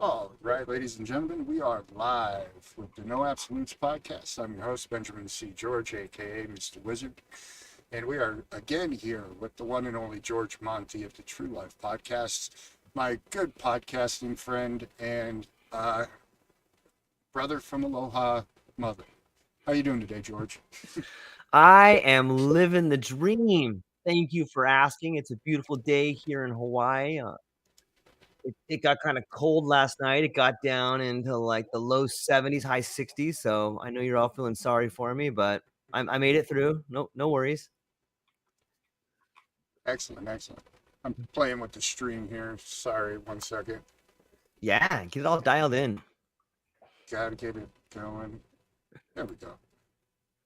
All right, ladies and gentlemen, we are live with the No Absolutes podcast. I'm your host, Benjamin C. George, aka Mr. Wizard, and we are again here with the one and only George Monty of the True Life podcast, my good podcasting friend and brother from Aloha Mother. How you doing today, George? I am living the dream. Thank you for asking. It's a beautiful day here in Hawaii. It got kind of cold last night. It got down into like the low 70s, high 60s. So I know you're all feeling sorry for me, but I made it through. No worries. Excellent, excellent. I'm playing with the stream here. Sorry, one second. Yeah, get it all dialed in. Gotta get it going. There we go.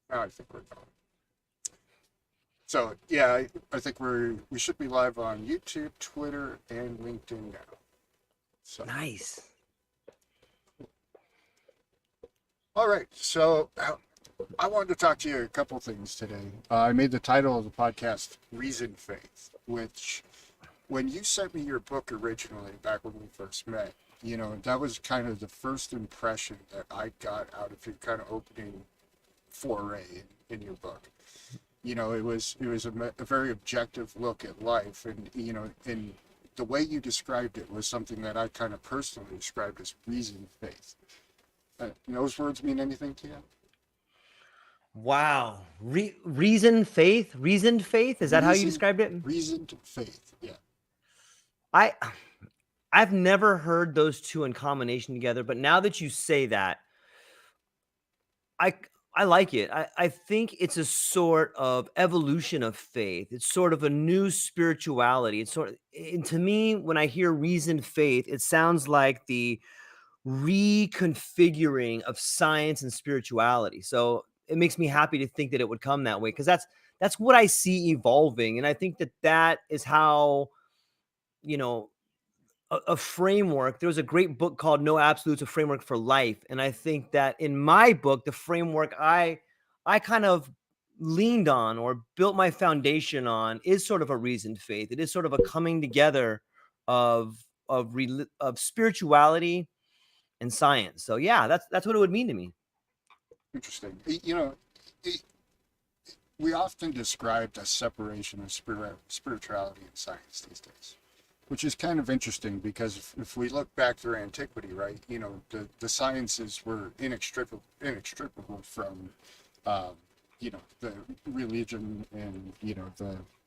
Now I think we're going. So yeah, I think we should be live on YouTube, Twitter, and LinkedIn now. So Nice. all right, so I wanted to talk to you a couple things today. I made the title of the podcast "Reason Faith," which when you sent me your book originally, back when we first met, that was kind of the first impression that I got out of your kind of opening foray in your book. It was a very objective look at life, and the way you described it was something that I kind of personally described as reasoned faith. Those words mean anything to you? Wow. Reasoned faith. Is that how you Reason, described it? reasoned faith. Yeah. I I've never heard those two in combination together, but now that you say that, I I like it. I think it's a sort of evolution of faith. It's sort of a new spirituality. It's sort of, and to me, when I hear reasoned faith, it sounds like the reconfiguring of science and spirituality. So it makes me happy to think that it would come that way because that's what I see evolving, and I think that that is how you know a framework. There was a great book called No Absolutes, a Framework for Life. And I think that in my book, the framework I kind of leaned on or built my foundation on is sort of a reasoned faith. It is sort of a coming together of of spirituality and science. So yeah, that's what it would mean to me. Interesting. It, we often describe the separation of spirituality and science these days, which is kind of interesting because if we look back through antiquity, right, the sciences were inextricable from, the religion and,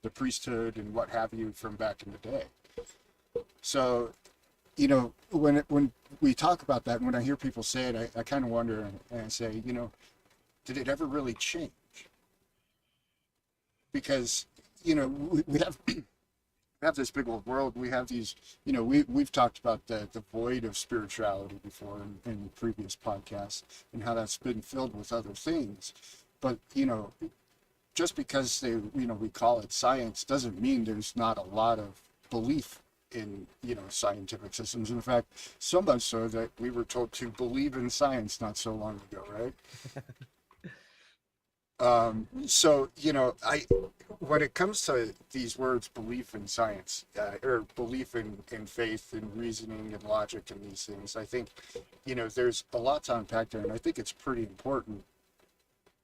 the priesthood and what have you from back in the day. So, when we talk about that, and when I hear people say it, I kind of wonder and I say, did it ever really change? Because, we have this big old world. We have these, we've talked about the void of spirituality before in previous podcasts and how that's been filled with other things. But, just because we call it science doesn't mean there's not a lot of belief in, scientific systems. In fact, so much so that we were told to believe in science not so long ago, right? So, when it comes to these words, belief in science, or belief in faith and reasoning and logic and these things, I think, there's a lot to unpack there. And I think it's pretty important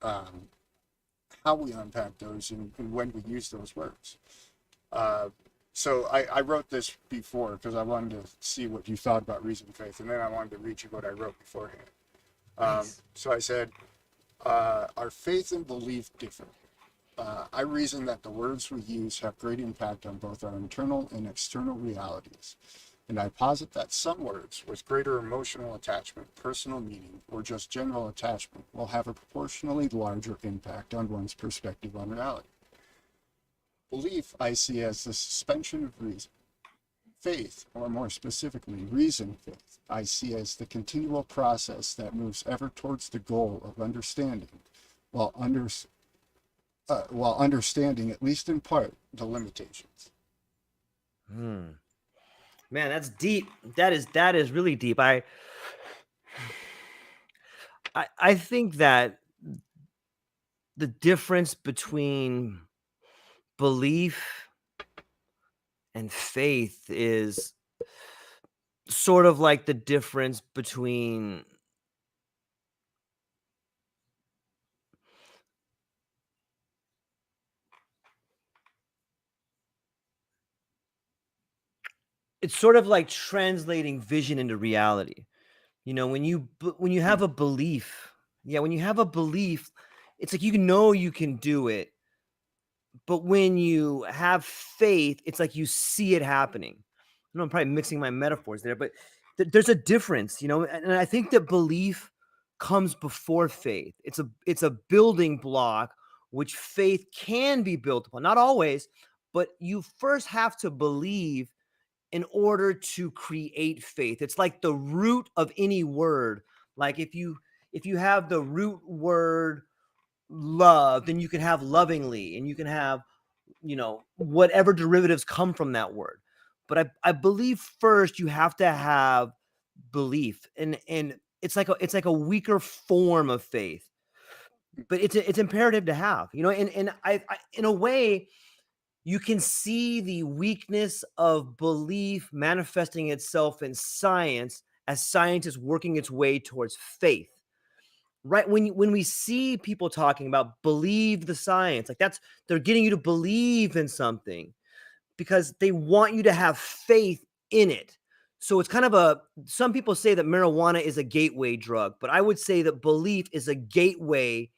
how we unpack those and when we use those words. So I wrote this before because I wanted to see what you thought about reason and faith. And then I wanted to read you what I wrote beforehand. Nice. So I said, our faith and belief differ. I reason that the words we use have great impact on both our internal and external realities. And I posit that some words with greater emotional attachment, personal meaning, or just general attachment will have a proportionally larger impact on one's perspective on reality. Belief I see as the suspension of reason. Faith, or more specifically, reason faith, I see as the continual process that moves ever towards the goal of understanding, while understanding, at least in part, the limitations. Man, that's deep. That is really deep. I think that the difference between belief and faith is sort of like the difference between it's sort of like translating vision into reality. You know, when you Hmm. have a belief, yeah, when you have a belief, it's like you know you can do it, but when you have faith, it's like you see it happening. I know I'm probably mixing my metaphors there, but there's a difference, you know, and I think that belief comes before faith. It's a building block which faith can be built upon. Not always, but you first have to believe in order to create faith. It's like the root of any word. Like if you have the root word love, then you can have lovingly, and you can have, you know, whatever derivatives come from that word. But I believe first you have to have belief, and it's like a weaker form of faith, but it's imperative to have, you know, and I in a way you can see the weakness of belief manifesting itself in science as science is working its way towards faith. Right, when we see people talking about believe the science, like that's they're getting you to believe in something because they want you to have faith in it. So it's kind of a some people say that marijuana is a gateway drug, but I would say that belief is a gateway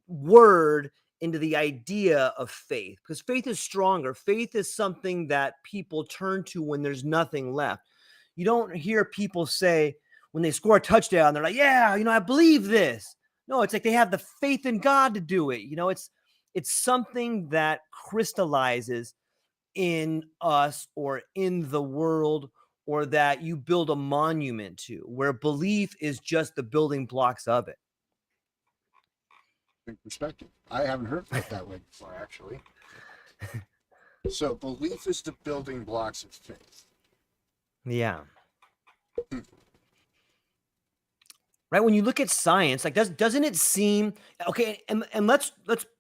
word into the idea of faith, because faith is stronger. Faith is something that people turn to when there's nothing left. You don't hear people say when they score a touchdown, they're like, yeah, you know, I believe this. No, it's like they have the faith in God to do it. You know, it's something that crystallizes in us or in the world, or that you build a monument to, where belief is just the building blocks of it. Perspective. I haven't heard of it that way before, actually. So belief is the building blocks of faith. Yeah. Hmm. Right, when you look at science, like doesn't it seem okay, and let's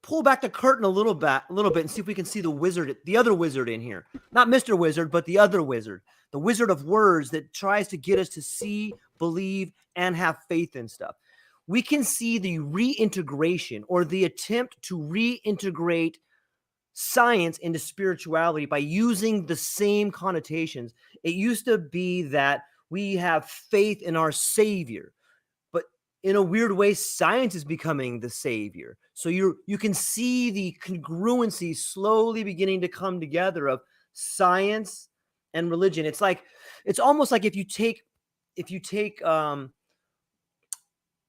pull back the curtain a little bit and see if we can see the wizard, the other wizard in here. Not Mr. Wizard, but the other wizard. The wizard of words that tries to get us to see, believe, and have faith in stuff. We can see the reintegration, or the attempt to reintegrate science into spirituality by using the same connotations. It used to be that we have faith in our savior, but in a weird way science is becoming the savior. So you can see the congruency slowly beginning to come together of science and religion. It's like it's almost like if you take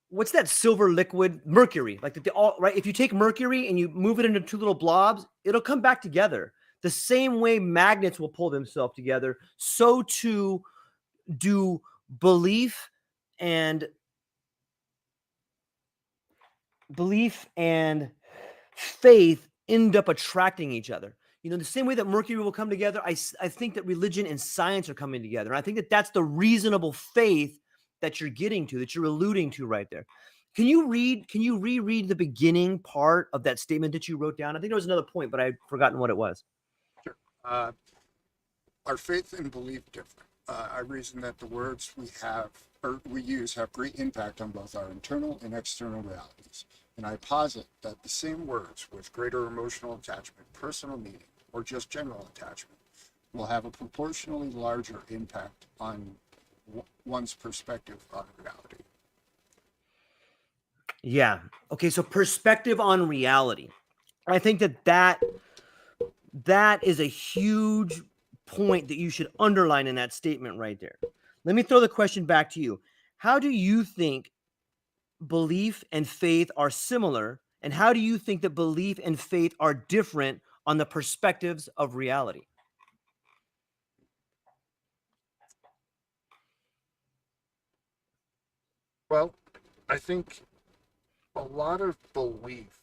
what's that silver liquid, mercury, like the all right, if you take mercury and you move it into two little blobs, it'll come back together. The same way magnets will pull themselves together, so too do belief and belief and faith end up attracting each other. You know, the same way that mercury will come together, I think that religion and science are coming together. And I think that that's the reasonable faith that you're getting to, that you're alluding to right there. Can you reread the beginning part of that statement that you wrote down? I think there was another point, but I've forgotten what it was. Sure. Our faith and belief differ. I reason that the words we have or we use have great impact on both our internal and external realities. And I posit that the same words with greater emotional attachment, personal meaning, or just general attachment will have a proportionally larger impact on one's perspective on reality. Yeah. Okay, so perspective on reality. I think that that is a huge point that you should underline in that statement right there. Let me throw the question back to you. How do you think belief and faith are similar? And how do you think that belief and faith are different on the perspectives of reality? Well, I think a lot of belief,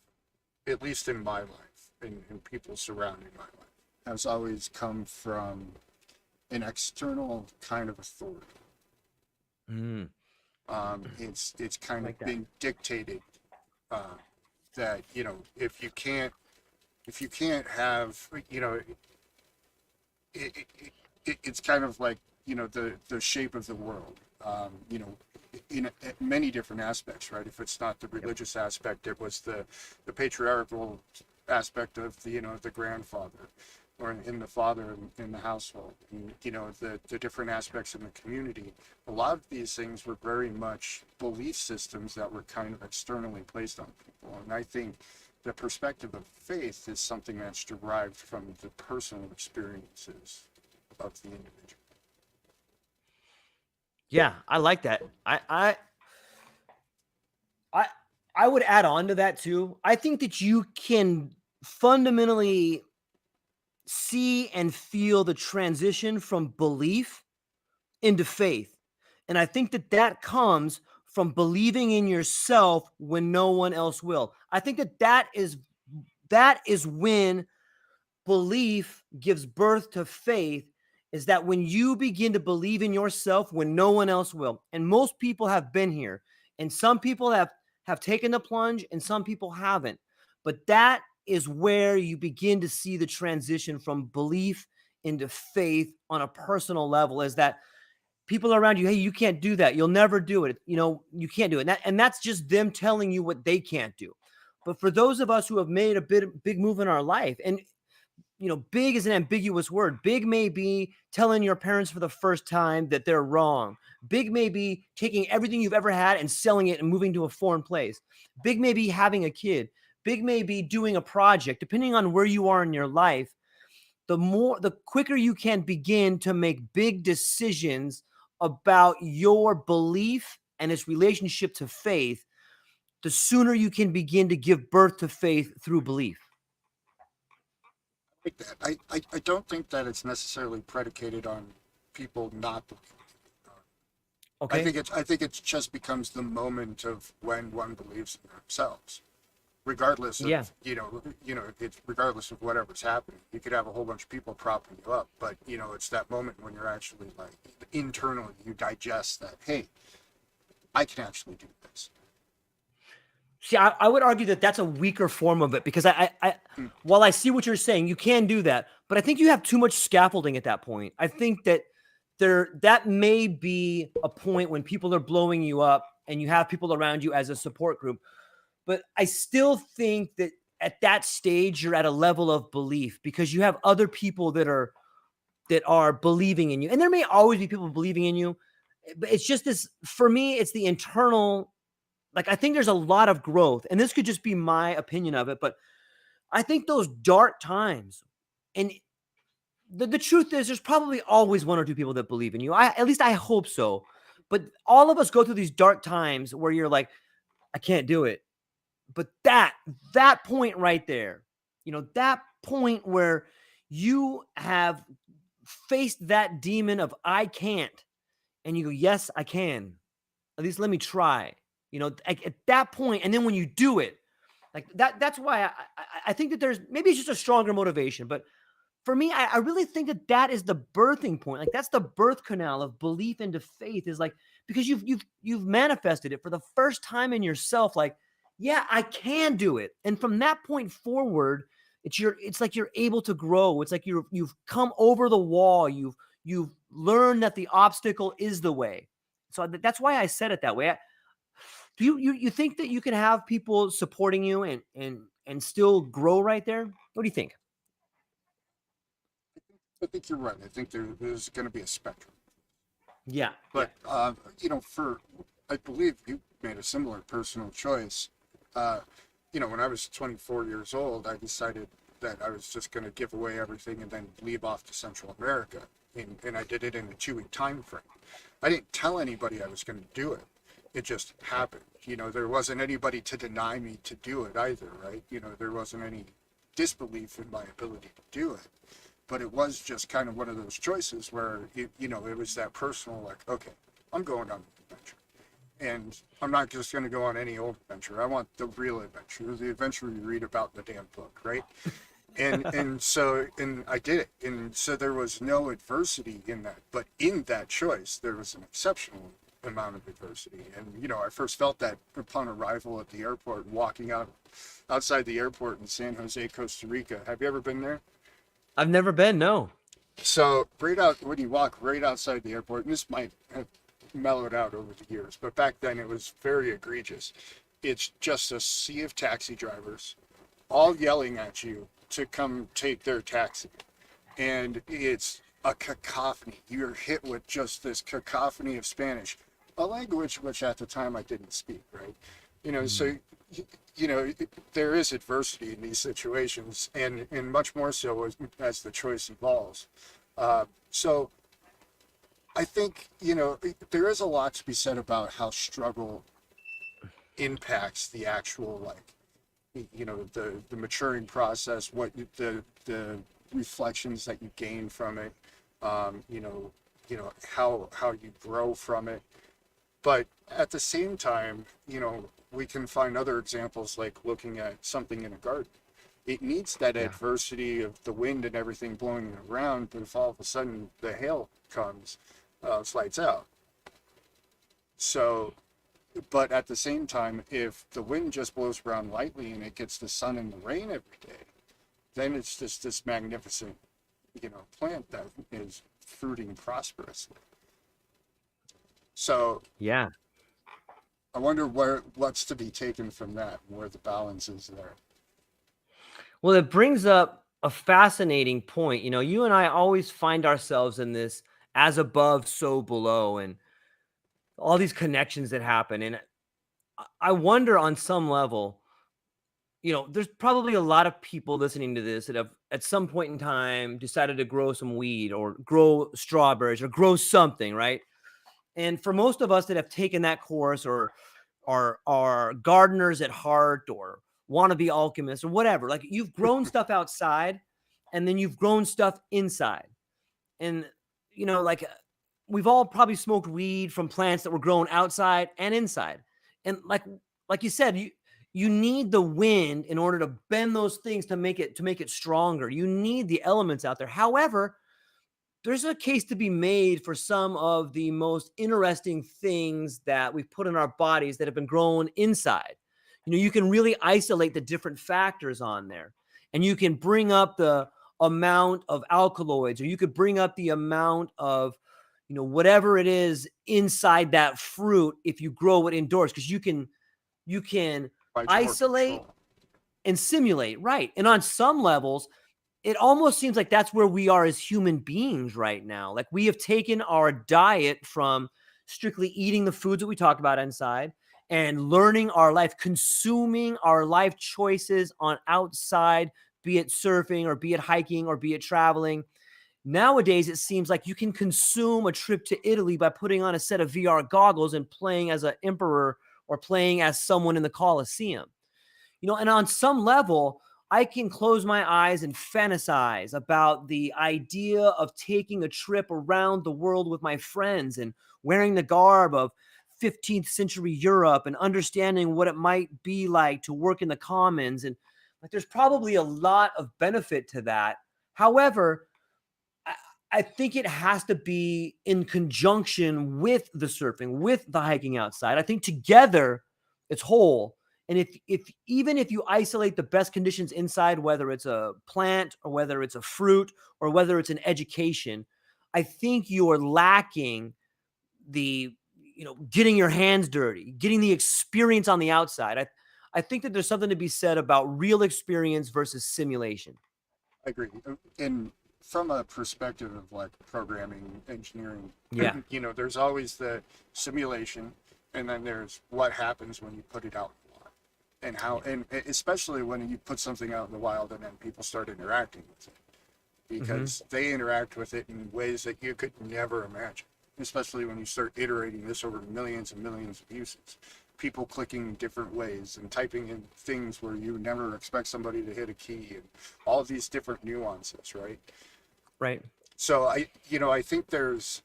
at least in my life, in people surrounding my life, has always come from an external kind of authority. Mm, It's kind like of that. been dictated uh, that if you can't have, it's kind of like the shape of the world, in many different aspects, right? If it's not the religious aspect, it was the patriarchal aspect of the grandfather, or in the father in the household, and the different aspects in the community. A lot of these things were very much belief systems that were kind of externally placed on people, and I think the perspective of faith is something that's derived from the personal experiences of the individual. Yeah, I like that. I I would add on to that too. I think that you can fundamentally see and feel the transition from belief into faith. And I think that that comes from believing in yourself when no one else will. I think that that is when belief gives birth to faith, is that when you begin to believe in yourself when no one else will. And most people have been here, and some people have taken the plunge and some people haven't. But that is where you begin to see the transition from belief into faith on a personal level, is that people around you, hey, you can't do that, you'll never do it, you can't do it, and that's just them telling you what they can't do. But for those of us who have made a big move in our life, and big is an ambiguous word. Big may be telling your parents for the first time that they're wrong. Big may be taking everything you've ever had and selling it and moving to a foreign place. Big may be having a kid. Big may be doing a project. Depending on where you are in your life, the quicker you can begin to make big decisions about your belief and its relationship to faith, the sooner you can begin to give birth to faith through belief. Like that. I don't think that it's necessarily predicated on people not believing. Okay? I think it just becomes the moment of when one believes in themselves, regardless Yeah. of it's regardless of whatever's happening. You could have a whole bunch of people propping you up, but it's that moment when you're actually like internally you digest that, hey, I can actually do this. See, I would argue that that's a weaker form of it, because while I see what you're saying, you can do that, but I think you have too much scaffolding at that point. I think that that may be a point when people are blowing you up and you have people around you as a support group. But I still think that at that stage, you're at a level of belief because you have other people that are believing in you. And there may always be people believing in you, but it's just this, for me, it's the internal. Like, I think there's a lot of growth, and this could just be my opinion of it, but I think those dark times, and the truth is, there's probably always one or two people that believe in you. At least I hope so. But all of us go through these dark times where you're like, I can't do it. But that point right there, that point where you have faced that demon of I can't, and you go, yes, I can. At least let me try. At that point, and then when you do it, like that's why I think that there's, maybe it's just a stronger motivation, but for me, I really think that that is the birthing point. Like, that's the birth canal of belief into faith, is like, because you've manifested it for the first time in yourself. Like, yeah, I can do it. And from that point forward, it's like you're able to grow. It's like you've come over the wall. You've learned that the obstacle is the way. So that's why I said it that way. Do you think that you can have people supporting you and still grow right there? What do you think? I think you're right. I think there's going to be a spectrum. Yeah, yeah. But I believe you made a similar personal choice. When I was 24 years old, I decided that I was just going to give away everything and then leave off to Central America, and I did it in a 2-week time frame. I didn't tell anybody I was going to do it. It just happened. There wasn't anybody to deny me to do it either, right? There wasn't any disbelief in my ability to do it. But it was just kind of one of those choices where it was that personal, like, okay, I'm going on an adventure, and I'm not just going to go on any old adventure. I want the real adventure, the adventure you read about in the damn book, right? And I did it, and so there was no adversity in that, but in that choice there was an exceptional amount of adversity. And I first felt that upon arrival at the airport, walking outside the airport in San Jose, Costa Rica. Have you ever been there? I've never been, no. So right out when you walk right outside the airport, and this might have mellowed out over the years, but back then it was very egregious. It's just a sea of taxi drivers all yelling at you to come take their taxi. And it's a cacophony. You're hit with just this cacophony of Spanish, a language which at the time I didn't speak, right? So there is adversity in these situations, and much more so as the choice evolves. So I think there is a lot to be said about how struggle impacts the actual the maturing process, what the reflections that you gain from it, um, you know, how you grow from it. But at the same time, we can find other examples like looking at something in a garden. It needs that Yeah. adversity of the wind and everything blowing it around, but if all of a sudden the hail comes, slides out. So, but at the same time, if the wind just blows around lightly and it gets the sun and the rain every day, then it's just this magnificent, plant that is fruiting prosperously. So Yeah. I wonder what's to be taken from that, where the balance is there. Well, it brings up a fascinating point. You and I always find ourselves in this as above, so below, and all these connections that happen. And I wonder on some level, there's probably a lot of people listening to this that have at some point in time decided to grow some weed or grow strawberries or grow something, right? And for most of us that have taken that course or are gardeners at heart or want to be alchemists or whatever, like you've grown stuff outside and then you've grown stuff inside. And, like we've all probably smoked weed from plants that were grown outside and inside. And like you said, you need the wind in order to bend those things to make it stronger. You need the elements out there. However, there's a case to be made for some of the most interesting things that we've put in our bodies that have been grown inside. You can really isolate the different factors on there, and you can bring up the amount of alkaloids, or you could bring up the amount of, whatever it is inside that fruit if you grow it indoors, because you can Provides more isolate control. and simulate, right? And on some levels, it almost seems like that's where we are as human beings right now. Like we have taken our diet from strictly eating the foods that we talked about inside and learning our life, consuming our life choices on outside, be it surfing or be it hiking or be it traveling. Nowadays, it seems like you can consume a trip to Italy by putting on a set of VR goggles and playing as an emperor or playing as someone in the Colosseum. And on some level, I can close my eyes and fantasize about the idea of taking a trip around the world with my friends and wearing the garb of 15th century Europe and understanding what it might be like to work in the commons. And like, there's probably a lot of benefit to that. However, I, I think it has to be in conjunction with the surfing, with the hiking outside. I think together it's whole. And if even if you isolate the best conditions inside, whether it's a plant or whether it's a fruit or whether it's an education, I think you are lacking the getting your hands dirty, getting the experience on the outside. I think that there's something to be said about real experience versus simulation. I agree. And from a perspective of like programming, engineering, Yeah. there's always the simulation, and then there's what happens when you put it out in the wild, and how, Yeah. and especially when you put something out in the wild and then people start interacting with it, Hmm. because they interact with it in ways that you could never imagine, especially when you start iterating this over millions and millions of uses. People clicking different ways and typing in things where you never expect somebody to hit a key, and all of these different nuances, right? Right. So I think there's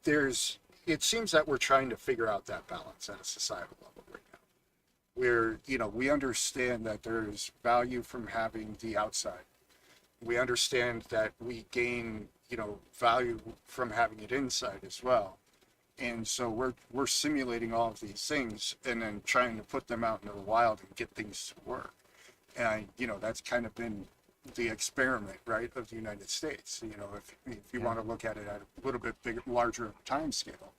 it seems that we're trying to figure out that balance at a societal level right now, where we understand that there's value from having the outside. We understand that we gain value from having it inside as well, and so we're simulating all of these things and then trying to put them out into the wild and get things to work. And that's kind of been the experiment, right, of the United States. You know, if you want to look at it at a little bit bigger, larger time scale.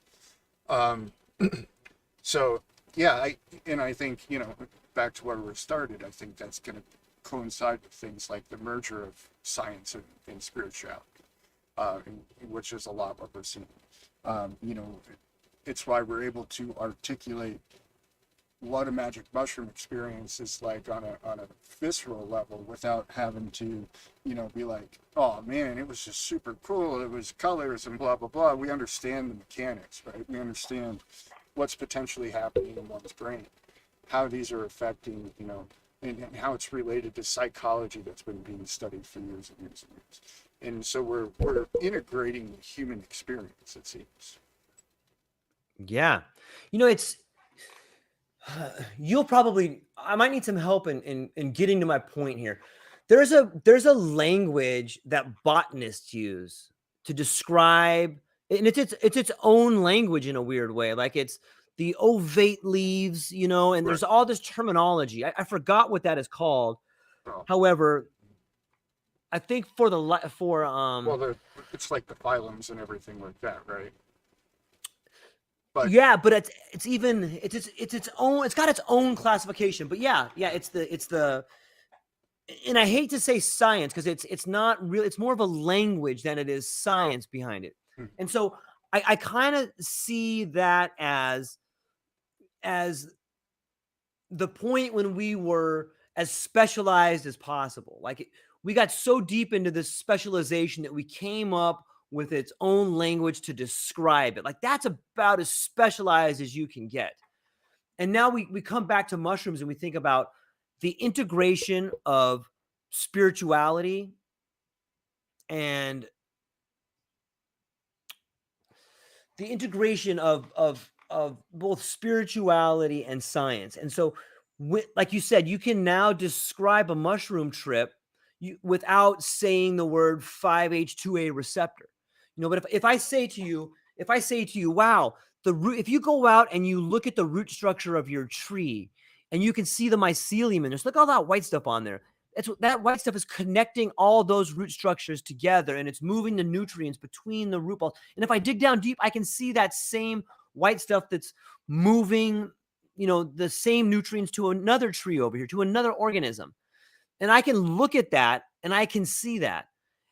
Um, so yeah, I think, you know, back to where we started, I think that's going to coincide with things like the merger of science and spirituality, which is a lot what we're seeing. You know, it's why we're able to articulate what a magic mushroom experience is like on a visceral level without having to, you know, be like, oh man, it was just super cool, it was colors and blah blah blah. We understand the mechanics, right? We understand what's potentially happening in one's brain, how these are affecting, you know, and how it's related to psychology that's been being studied for years and years and years. And so we're integrating the human experience, it seems. Yeah. You know, it's you'll probably I might need some help in getting to my point here. There's a language that botanists use to describe, and it's its own language in a weird way. Like it's the ovate leaves, you know, and Right. there's all this terminology. I forgot what that is called. Well, However, I think for well, it's like the phylums and everything like that, right? But yeah, but it's its own, it's got its own classification. But yeah, it's the and I hate to say science because it's not real. It's more of a language than it is oh, science behind it. hmm, And so I kind of see that as the point when we were as specialized as possible. We got so deep into this specialization that we came up with its own language to describe it. Like that's about as specialized as you can get. And now we come back to mushrooms and we think about the integration of spirituality and the integration of both spirituality and science. And so, like you said, you can now describe a mushroom trip without saying the word 5H2A receptor. You know, but if I say to you, wow, the root, if you go out and you look at the root structure of your tree and you can see the mycelium in this, look at all that white stuff on there. That white stuff is connecting all those root structures together and it's moving the nutrients between the root balls. And if I dig down deep, I can see that same white stuff that's moving, you know, the same nutrients to another tree over here, to another organism. And I can look at that and I can see that.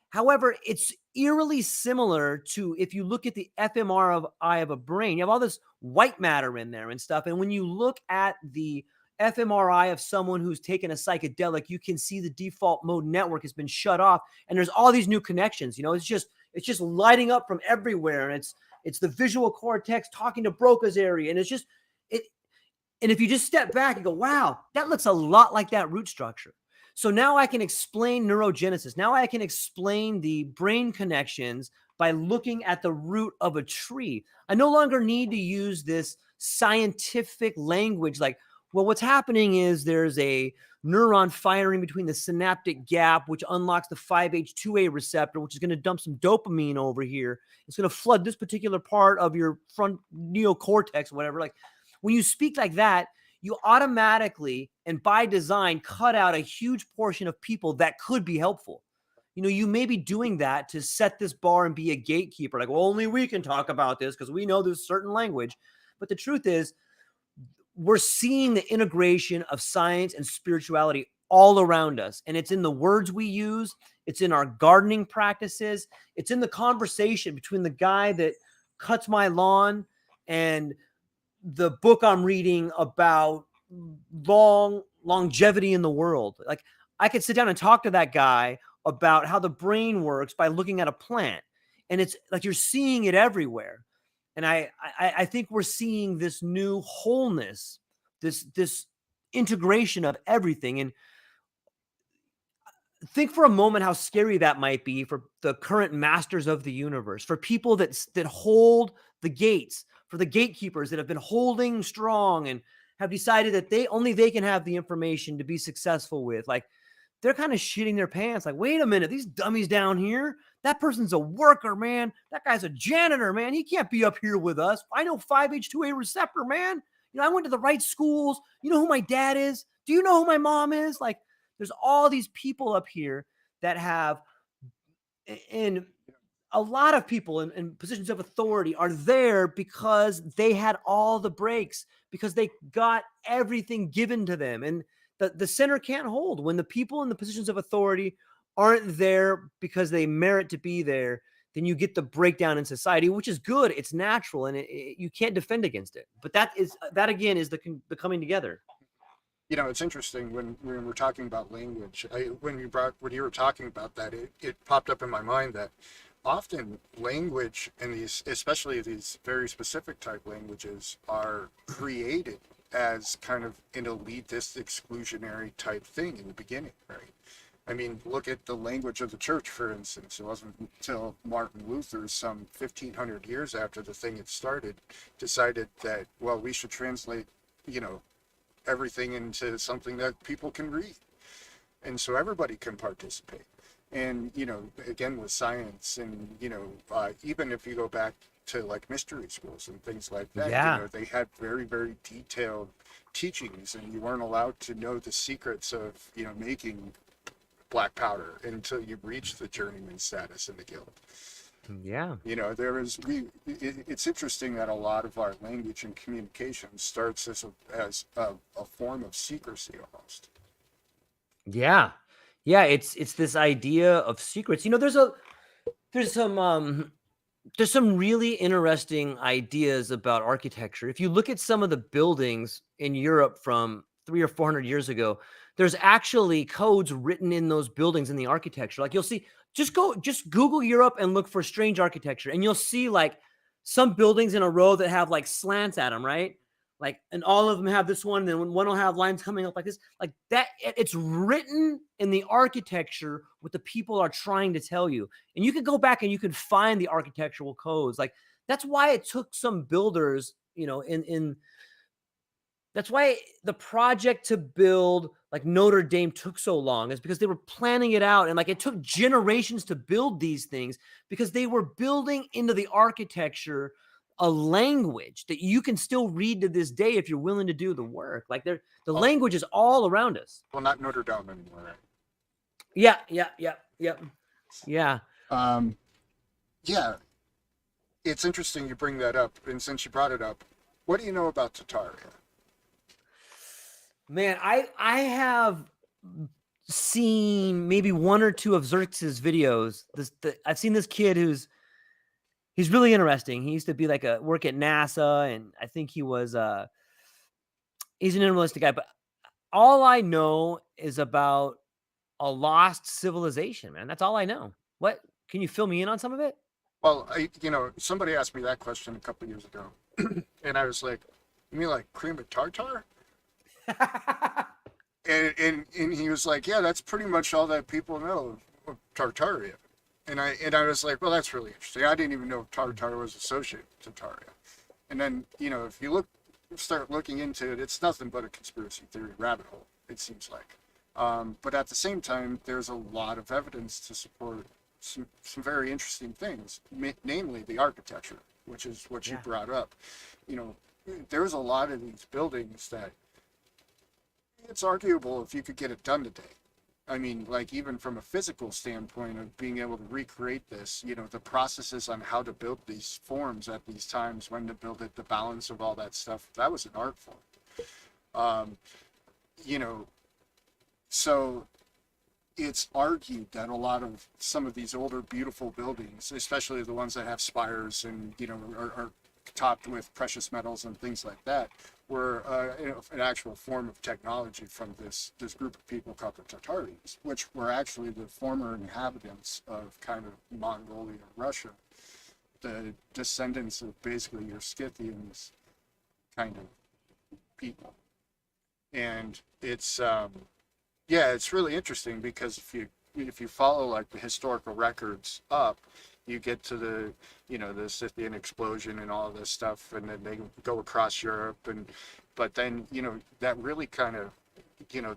However, it's eerily similar to if you look at the fMRI of a brain, you have all this white matter in there and stuff. And when you look at the fMRI of someone who's taken a psychedelic, you can see the default mode network has been shut off. And there's all these new connections. You know, it's just lighting up from everywhere. And it's the visual cortex talking to Broca's area. And it's just it. And if you just step back and go, wow, that looks a lot like that root structure. So now I can explain neurogenesis. Now I can explain the brain connections by looking at the root of a tree. I no longer need to use this scientific language like, well, what's happening is there's a neuron firing between the synaptic gap, which unlocks the 5H2A receptor, which is going to dump some dopamine over here. It's going to flood this particular part of your front neocortex, whatever. Like when you speak like that, you automatically and by design cut out a huge portion of people that could be helpful. You know, you may be doing that to set this bar and be a gatekeeper. Like, well, only we can talk about this because we know there's certain language. But the truth is, we're seeing the integration of science and spirituality all around us. And it's in the words we use, it's in our gardening practices, it's in the conversation between the guy that cuts my lawn and the book I'm reading about longevity in the world. Like I could sit down and talk to that guy about how the brain works by looking at a plant. And it's like you're seeing it everywhere. And I think we're seeing this new wholeness, this integration of everything. And think for a moment how scary that might be for the current masters of the universe, for people that hold the gates, for the gatekeepers that have been holding strong and have decided that they can have the information to be successful with. Like they're kind of shitting their pants. Like, wait a minute, these dummies down here, that person's a worker, man. That guy's a janitor, man. He can't be up here with us. I know 5H2A receptor, man. You know, I went to the right schools. You know who my dad is? Do you know who my mom is? Like, there's all these people up here that have, and a lot of people in positions of authority are there because they had all the breaks, because they got everything given to them. And the center can't hold when the people in the positions of authority aren't there because they merit to be there. Then you get the breakdown in society, which is good. It's natural, and you can't defend against it. But that again is the coming together. It's interesting when we're talking about language. When you were talking about that, it popped up in my mind that often language and these, especially these very specific type languages, are created as kind of an elitist, exclusionary type thing in the beginning, right? I mean, look at the language of the church, for instance. It wasn't until Martin Luther, some 1500 years after the thing had started, decided that, well, we should translate, you know, everything into something that people can read. And so everybody can participate. And, again, with science and, even if you go back to like mystery schools and things like that, Yeah. they had very, very detailed teachings, and you weren't allowed to know the secrets of, making black powder until you reached the journeyman status in the guild. Yeah. It's interesting that a lot of our language and communication starts as a form of secrecy almost. Yeah. Yeah, it's this idea of secrets. There's some there's some really interesting ideas about architecture. If you look at some of the buildings in Europe from 3 or 400 years ago, there's actually codes written in those buildings in the architecture. Like you'll see, just Google Europe and look for strange architecture, and you'll see like some buildings in a row that have like slants at them, right? Like, and all of them have this one, and then one will have lines coming up like this, like that. It's written in the architecture what the people are trying to tell you, and you can go back and you can find the architectural codes. Like that's why it took some builders, in that's why the project to build like Notre Dame took so long, is because they were planning it out, and like it took generations to build these things because they were building into the architecture a language that you can still read to this day if you're willing to do the work. Like the Oh, language is all around us. well, not Notre Dame anymore, right? Yeah, yeah, yeah, yeah, yeah. Um, yeah, it's interesting you bring that up, and since you brought it up, what do you know about Tataria? Man, I have seen maybe one or two of Xerxes videos. I've seen this kid he's really interesting. He used to be like a work at NASA, and I think he's an interesting guy. But all I know is about a lost civilization, man. That's all I know. What can you fill me in on some of it? Well, somebody asked me that question a couple of years ago, and I was like, "You mean like cream of tartar?" And he was like, "Yeah, that's pretty much all that people know of Tartaria." And I was like, "Well, that's really interesting. I didn't even know Tartar was associated with Tartaria." And then, if you start looking into it, it's nothing but a conspiracy theory rabbit hole, it seems like. But at the same time, there's a lot of evidence to support some very interesting things, namely the architecture, which is what you Yeah. brought up. You know, there's a lot of these buildings that it's arguable if you could get it done today. I mean, like even from a physical standpoint of being able to recreate this, the processes on how to build these forms at these times, when to build it, the balance of all that stuff, that was an art form. Um, you know, so it's argued that a lot of some of these older, beautiful buildings, especially the ones that have spires and, are topped with precious metals and things like that, were an actual form of technology from this group of people called the Tatars, which were actually the former inhabitants of kind of Mongolia, Russia, the descendants of basically your Scythians kind of people. And it's really interesting because if you follow like the historical records up, you get to the Scythian explosion and all this stuff, and then they go across Europe, but then that really kind of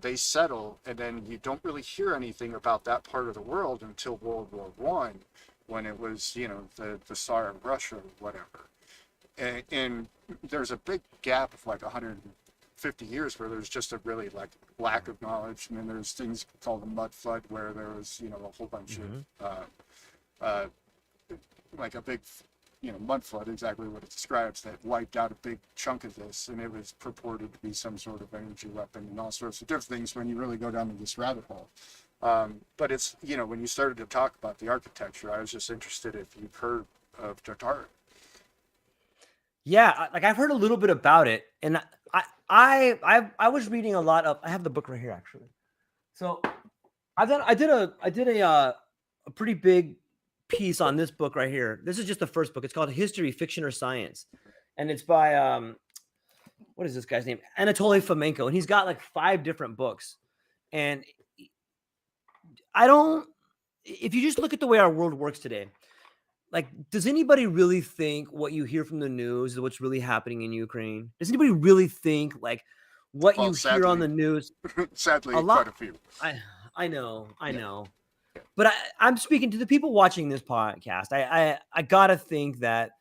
they settle, and then you don't really hear anything about that part of the world until World War One, when it was the Tsar of Russia or whatever, and there's a big gap of like 150 50 years where there's just a really like lack of knowledge, and then there's things called the mud flood where there was, you know, a whole bunch of uh, like a big, you know, mud flood, exactly what it describes, that wiped out a big chunk of this, and it was purported to be some sort of energy weapon and all sorts of different things when you really go down to this rabbit hole. But it's, you know, when you started to talk about the architecture, I was just interested if you've heard of Tartaro. Yeah, like I've heard a little bit about it, and I was reading a lot of. I have the book right here actually. So I did a pretty big piece on this book right here. This is just the first book. It's called History, Fiction, or Science, and it's by what is this guy's name? Anatoly Fomenko, and he's got like 5 different books. And I don't. If you just look at the way our world works today, like, does anybody really think what you hear from the news is what's really happening in Ukraine? Does anybody really think like what Well, you hear on the news? sadly, A lot. quite a few. I know, I Yeah. know. But I'm speaking to the people watching this podcast. I gotta think that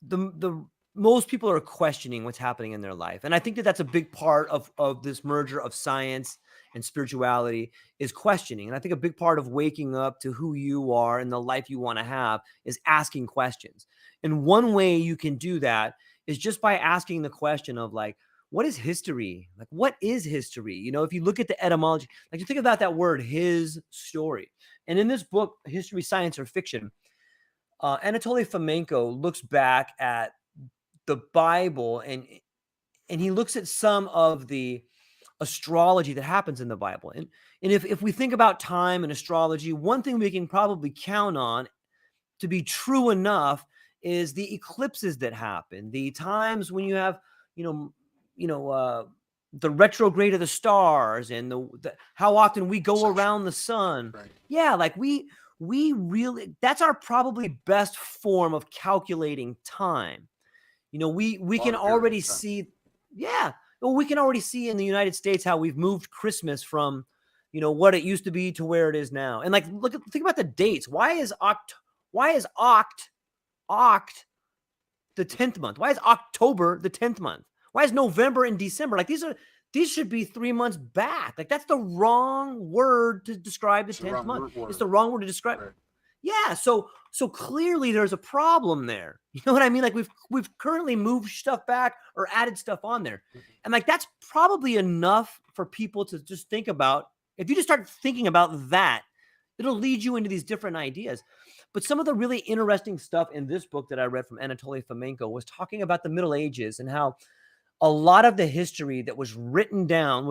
the most people are questioning what's happening in their life, and I think that that's a big part of this merger of science and spirituality is questioning. And I think a big part of waking up to who you are and the life you want to have is asking questions. And one way you can do that is just by asking the question of like, what is history? Like, what is history? You know, if you look at the etymology, like you think about that word, his story. And in this book, History, Science, or Fiction, Anatoly Fomenko looks back at the Bible, and he looks at some of the astrology that happens in the Bible. And if we think about time and astrology, one thing we can probably count on to be true enough is the eclipses that happen, the times when you have, you know, you know, the retrograde of the stars, and the how often we go Essentially. around the sun. Right. Yeah, like we really, that's our probably best form of calculating time. You know, we can Long period already of time. see, yeah. Well, we can already see in the United States how we've moved Christmas from, you know, what it used to be to where it is now. And like, think about the dates. Why is Oct the 10th month? Why is October the 10th month? Why is November and December? Like these should be 3 months back. Like that's the wrong word to describe the It's the 10th wrong month. word. It's the wrong word to describe. Right. Yeah, so clearly there's a problem there. You know what I mean? Like we've currently moved stuff back or added stuff on there. And like that's probably enough for people to just think about. If you just start thinking about that, it'll lead you into these different ideas. But some of the really interesting stuff in this book that I read from Anatoly Fomenko was talking about the Middle Ages and how a lot of the history that was written down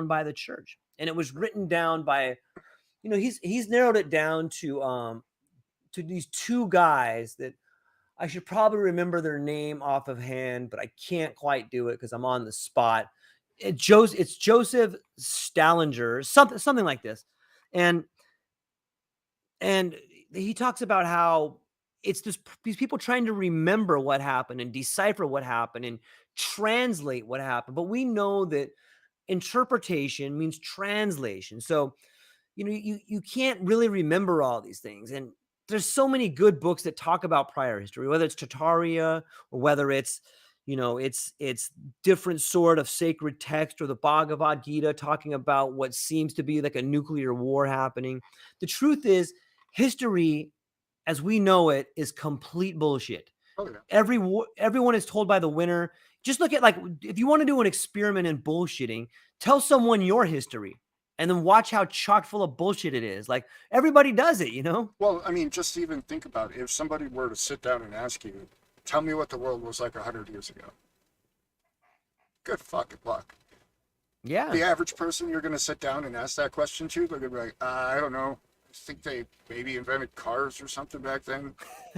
by the church. And it was written down by, you know, he's narrowed it down to these 2 guys that I should probably remember their name off of hand, but I can't quite do it because I'm on the spot. It's Joseph Stallinger, something like this. And he talks about how it's these people trying to remember what happened and decipher what happened and translate what happened. But we know that interpretation means translation. So, you know, you can't really remember all these things. And there's so many good books that talk about prior history, whether it's Tartaria or whether it's, you know, it's different sort of sacred text, or the Bhagavad Gita talking about what seems to be like a nuclear war happening. The truth is, history as we know it is complete bullshit. Oh yeah. Everyone is told by the winner. Just look at, like, if you want to do an experiment in bullshitting, tell someone your history and then watch how chock full of bullshit it is. Like, everybody does it, you know? Well, I mean, just even think about it. If somebody were to sit down and ask you, tell me what the world was like 100 years ago. Good fucking luck. Yeah. The average person you're going to sit down and ask that question to, they're going to be like, I don't know. I think they maybe invented cars or something back then.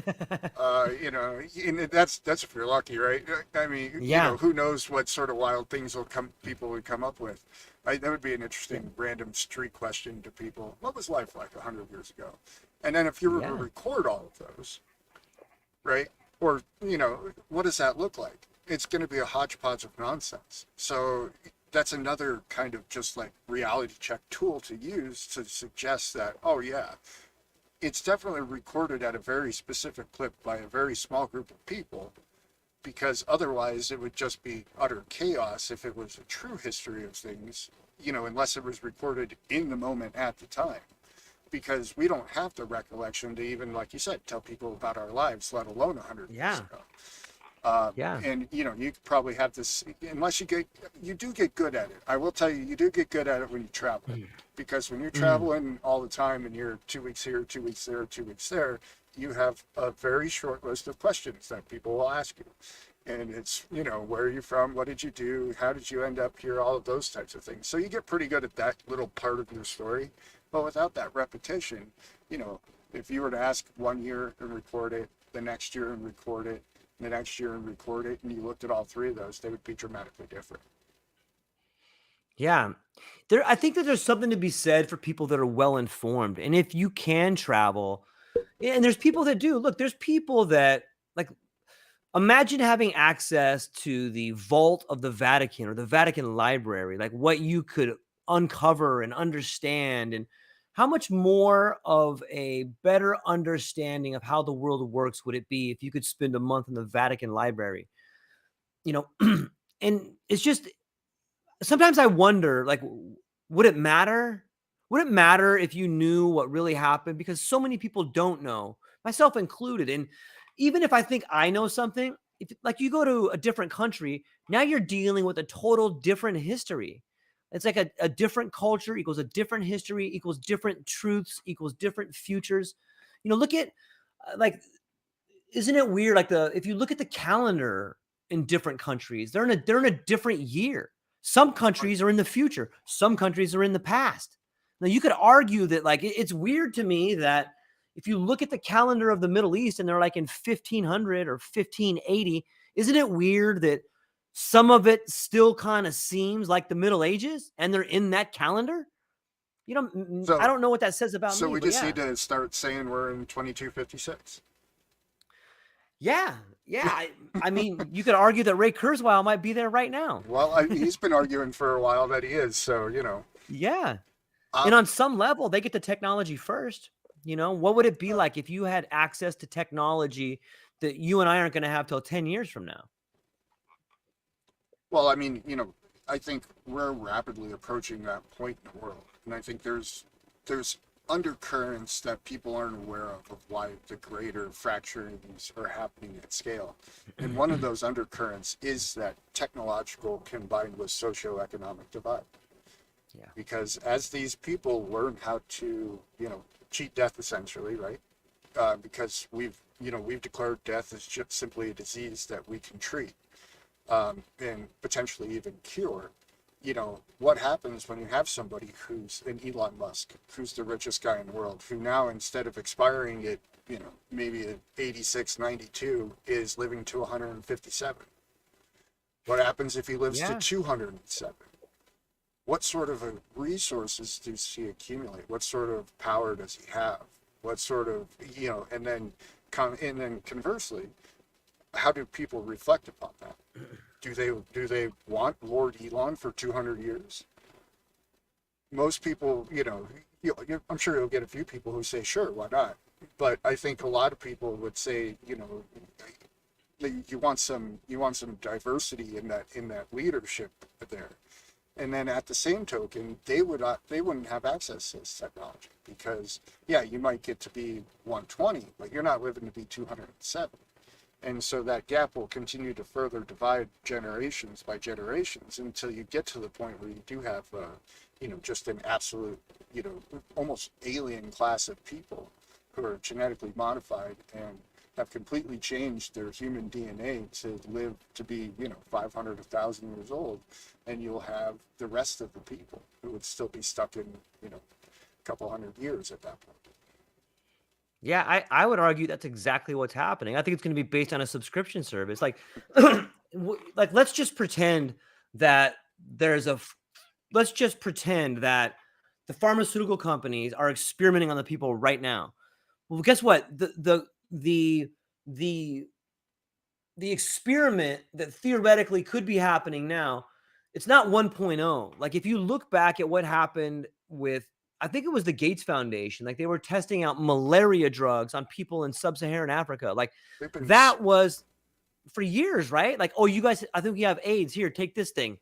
You know, and that's if you're lucky, right? I mean, Yeah. you know, who knows what sort of wild things people would come up with. That would be an interesting random street question to people. What was life like 100 years ago? And then if you were to record all of those, right? Or, you know, what does that look like? It's going to be a hodgepodge of nonsense. So that's another kind of just like reality check tool to use to suggest that, oh yeah, it's definitely recorded at a very specific clip by a very small group of people, because otherwise it would just be utter chaos if it was a true history of things, unless it was recorded in the moment at the time. Because we don't have the recollection to even, like you said, tell people about our lives, let alone 100 years Yeah. ago. Yeah. And you probably have this, unless you do get good at it. I will tell you do get good at it when you travel, because when you're Mm. traveling all the time and you're 2 weeks here, 2 weeks there, 2 weeks there, you have a very short list of questions that people will ask you. And it's, where are you from? What did you do? How did you end up here? All of those types of things. So you get pretty good at that little part of your story. But without that repetition, if you were to ask 1 year and record it, the next year and record it, the next year and record it, and you looked at all three of those, they would be dramatically different. Yeah. I think that there's something to be said for people that are well informed. And if you can travel, and there's people that do. Look, there's people that, like, imagine having access to the vault of the Vatican or the Vatican Library, like what you could uncover and understand, and how much more of a better understanding of how the world works would it be if you could spend a month in the Vatican Library? You know, and it's just sometimes I wonder, like, would it matter? Would it matter if you knew what really happened? Because so many people don't know, myself included. And even if I think I know something, if like you go to a different country, now you're dealing with a total different history. It's like a different culture equals a different history equals different truths equals different futures. Look at like, isn't it weird? Like if you look at the calendar in different countries, they're in a different year. Some countries are in the future. Some countries are in the past. Now you could argue that, like, it's weird to me that if you look at the calendar of the Middle East and they're like in 1500 or 1580, isn't it weird that some of it still kind of seems like the Middle Ages and they're in that calendar? I So, don't know what that says about so me, we but just yeah. need to start saying we're in 2256. Yeah, yeah. I mean, you could argue that Ray Kurzweil might be there right now. Well, he's been arguing for a while that he is. So, Yeah. uh, And on some level, they get the technology first. What would it be like if you had access to technology that you and I aren't going to have till 10 years from now? well, I mean, I think we're rapidly approaching that point in the world, and I think there's undercurrents that people aren't aware of why the greater fracturings are happening at scale. And one of those undercurrents is that technological combined with socioeconomic divide. Yeah. Because as these people learn how to, cheat death essentially, right? Because we've declared death as just simply a disease that we can treat, and potentially even cure. What happens when you have somebody who's an Elon Musk, who's the richest guy in the world, who now, instead of expiring at, maybe at 86, 92, is living to 157? What happens if he lives to Yeah. 207? What sort of resources does he accumulate? What sort of power does he have? What sort of, and then conversely, how do people reflect upon that? Do they want Lord Elon for 200 years? Most people, I'm sure you'll get a few people who say, sure, why not? But I think a lot of people would say, you want some diversity in that leadership there. And then at the same token, they wouldn't have access to this technology, because yeah, you might get to be 120, but you're not living to be 207. And so that gap will continue to further divide generations by generations until you get to the point where you do have, just an absolute, almost alien class of people who are genetically modified and have completely changed their human DNA to live to be, 500, 1,000 years old. And you'll have the rest of the people who would still be stuck in, a couple hundred years at that point. Yeah, I would argue that's exactly what's happening. I think it's going to be based on a subscription service. Like, like let's just pretend that there's a let's just pretend that the pharmaceutical companies are experimenting on the people right now. Well, guess what? The the the experiment that theoretically could be happening now, it's not 1.0. Like, if you look back at what happened with, I think it was the Gates Foundation, like they were testing out malaria drugs on people in sub-Saharan Africa. Like They've been that was for years, right? Like, oh, you guys, I think you have AIDS. Here, take this thing.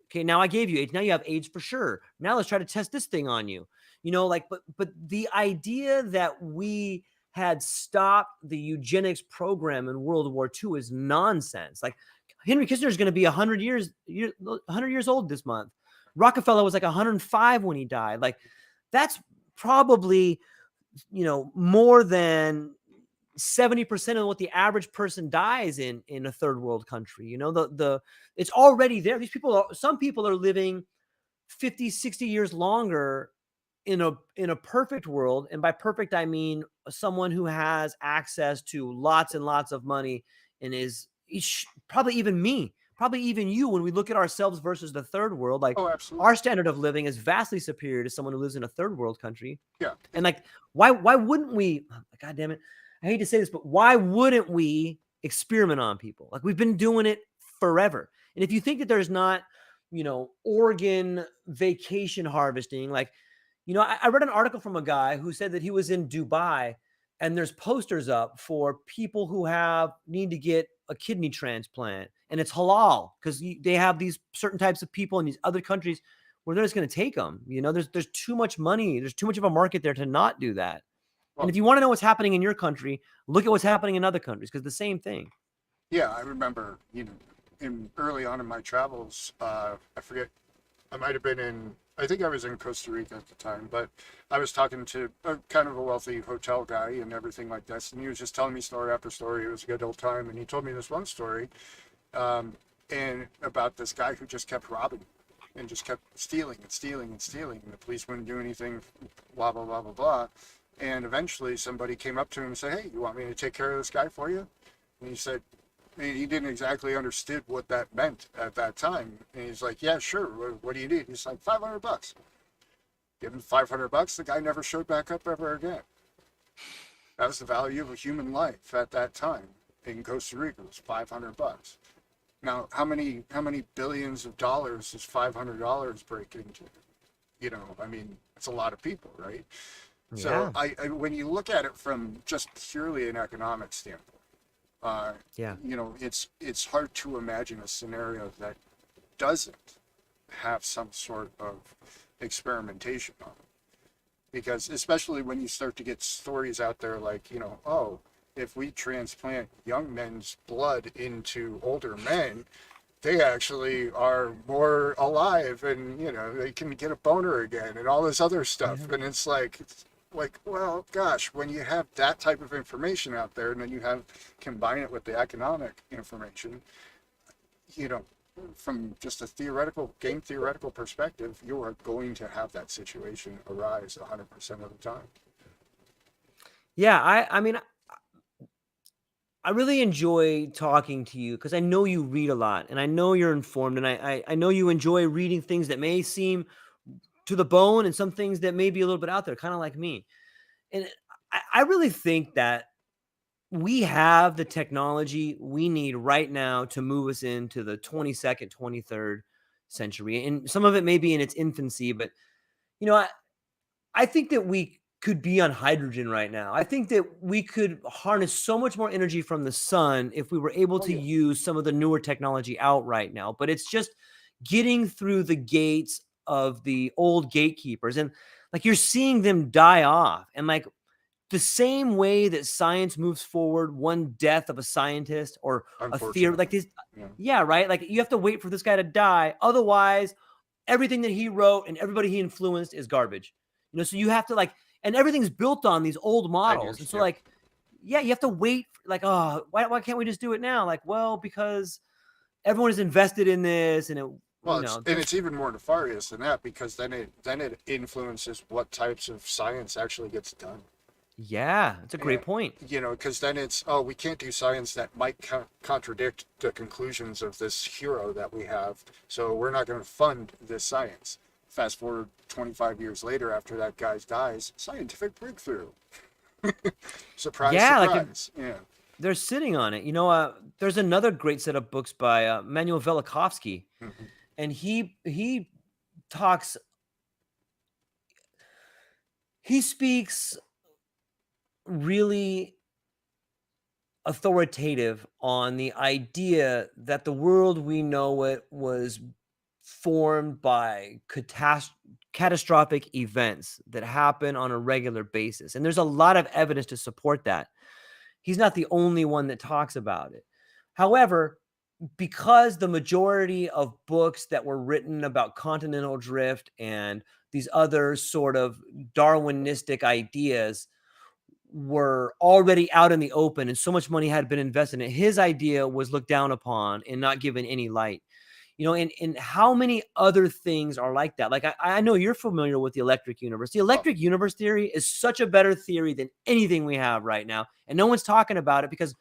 Okay, now I gave you AIDS. Now you have AIDS for sure. Now let's try to test this thing on you. Like, but the idea that we had stopped the eugenics program in World War II is nonsense. Like, Henry Kissinger is going to be 100 years old this month. Rockefeller was like 105 when he died. Like, that's probably more than 70% of what the average person dies in a third world country. It's already there. Some people are living 50, 60 years longer in a perfect world. And by perfect, I mean someone who has access to lots and lots of money and is probably even me, probably even you, when we look at ourselves versus the third world, like Oh, absolutely. our standard of living is vastly superior to someone who lives in a third world country. Yeah. And like, why wouldn't we, God damn it, I hate to say this, but why wouldn't we experiment on people? Like, we've been doing it forever. And if you think that there's not, organ vacation harvesting, like, I read an article from a guy who said that he was in Dubai and there's posters up for people who need to get a kidney transplant, and it's halal because they have these certain types of people in these other countries where they're just going to take them. There's too much money. There's too much of a market there to not do that. And Well, if you want to know what's happening in your country, look at what's happening in other countries, because the same thing. yeah, I remember, in early on in my travels, I forget, I might have been I think I was in Costa Rica at the time, but I was talking to a kind of a wealthy hotel guy and everything like this, and he was just telling me story after story. It was a good old time, and he told me this one story, and about this guy who just kept robbing and just kept stealing and stealing and stealing, and the police wouldn't do anything, blah, blah, blah, blah, blah. And eventually somebody came up to him and said, "Hey, you want me to take care of this guy for you?" And he said, he didn't exactly understand what that meant at that time. And he's like, "Yeah, sure. What do you need?" He's like, $500. Give him $500. The guy never showed back up ever again. That was the value of a human life at that time in Costa Rica. It was $500. Now, how many billions of dollars does $500 break into? I mean, it's a lot of people, right? So Yeah. when you look at it from just purely an economic standpoint, Yeah. it's hard to imagine a scenario that doesn't have some sort of experimentation on it. Because especially when you start to get stories out there like, oh, if we transplant young men's blood into older men, they actually are more alive, and they can get a boner again and all this other stuff. Yeah. And it's like, well, gosh, when you have that type of information out there, and then combine it with the economic information, you know from just a game theoretical perspective, you are going to have that situation arise 100% of the time. Yeah. I mean, I really enjoy talking to you because I know you read a lot and I know you're informed, and I know you enjoy reading things that may seem to the bone and some things that may be a little bit out there, kind of like me. And I really think that we have the technology we need right now to move us into the 22nd, 23rd century. And some of it may be in its infancy, but you know, I, I think that we could be on hydrogen right now. I think that we could harness so much more energy from the sun if we were able Oh to yeah. use some of the newer technology out right now. But it's just getting through the gates of the old gatekeepers, and like, you're seeing them die off. And like, the same way that science moves forward, one death of a scientist or a theory like Unfortunately. this, Yeah. yeah, right? Like, you have to wait for this guy to die. Otherwise, everything that he wrote and everybody he influenced is garbage. So you have to like, and everything's built on these old models. And Ideas. so Yep. like, yeah, you have to wait. Like, oh, why can't we just do it now? Like, well, because everyone is invested in this, and it, Well, there's, it's even more nefarious than that, because then it influences what types of science actually gets done. yeah, it's a And, great point. because then it's, oh, we can't do science that might contradict the conclusions of this hero that we have, so we're not going to fund this science. Fast forward 25 years later, after that guy dies, scientific breakthrough. Surprise, Yeah, like surprise. Yeah. they're sitting on it. There's another great set of books by Manuel Velikovsky, Mhm. and he talks, he speaks really authoritative on the idea that the world we know it was formed by catastrophic events that happen on a regular basis. And there's a lot of evidence to support that. He's not the only one that talks about it. However, because the majority of books that were written about continental drift and these other sort of Darwinistic ideas were already out in the open and so much money had been invested in it, his idea was looked down upon and not given any light. And how many other things are like that? Like, I know you're familiar with the electric universe. The electric universe theory is such a better theory than anything we have right now. And no one's talking about it because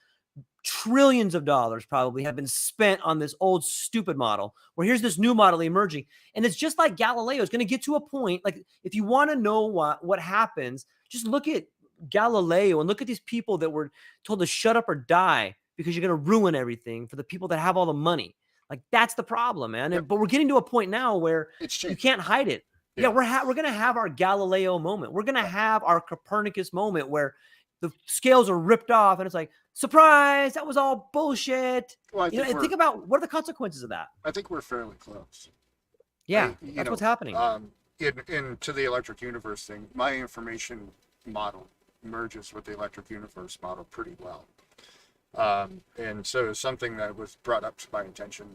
trillions of dollars probably have been spent on this old stupid model, where here's this new model emerging. And it's just like Galileo is going to get to a point. Like, if you want to know what happens, just look at Galileo and look at these people that were told to shut up or die because you're going to ruin everything for the people that have all the money. Like, that's the problem, man. Yep. But we're getting to a point now where It's you changed. can't hide it. Yeah. We're going to have our Galileo moment. We're going to have our Copernicus moment where the scales are ripped off and it's like, surprise, that was all bullshit. Well, And think about what are the consequences of that. I think we're fairly close. Yeah, that's what's happening. To the electric universe thing, my information model merges with the electric universe model pretty well. And so something that was brought up to my attention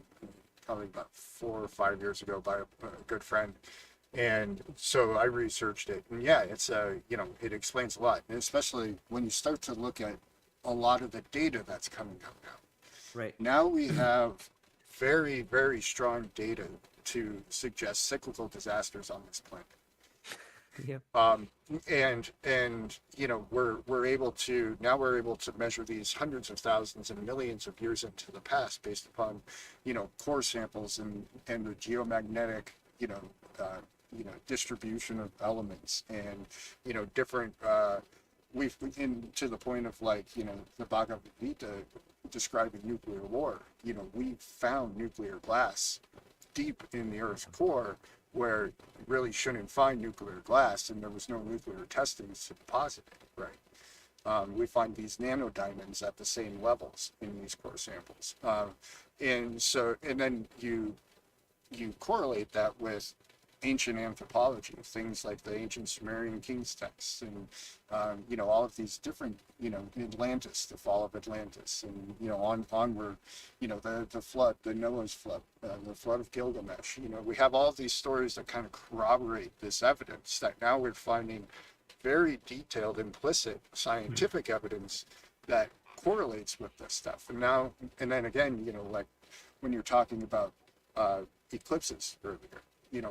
probably about 4 or 5 years ago by a good friend. And so I researched it, and yeah, it's it explains a lot, and especially when you start to look at a lot of the data that's coming out now. Right. Now we have very, very strong data to suggest cyclical disasters on this planet. Yeah. We're able to measure these hundreds of thousands and millions of years into the past based upon core samples and the geomagnetic distribution of elements and different we've to the point of the Bhagavad Gita describing nuclear war. We found nuclear glass deep in the Earth's core where you really shouldn't find nuclear glass, and there was no nuclear testing to deposit it, right? We find these nanodiamonds at the same levels in these core samples. And then you correlate that with ancient anthropology, things like the ancient Sumerian king's texts, and all of these different, Atlantis, the fall of Atlantis, and onward, the flood, the Noah's flood, the flood of Gilgamesh. We have all of these stories that kind of corroborate this evidence that now we're finding very detailed, implicit scientific evidence that correlates with this stuff. And then again, like when you're talking about eclipses earlier.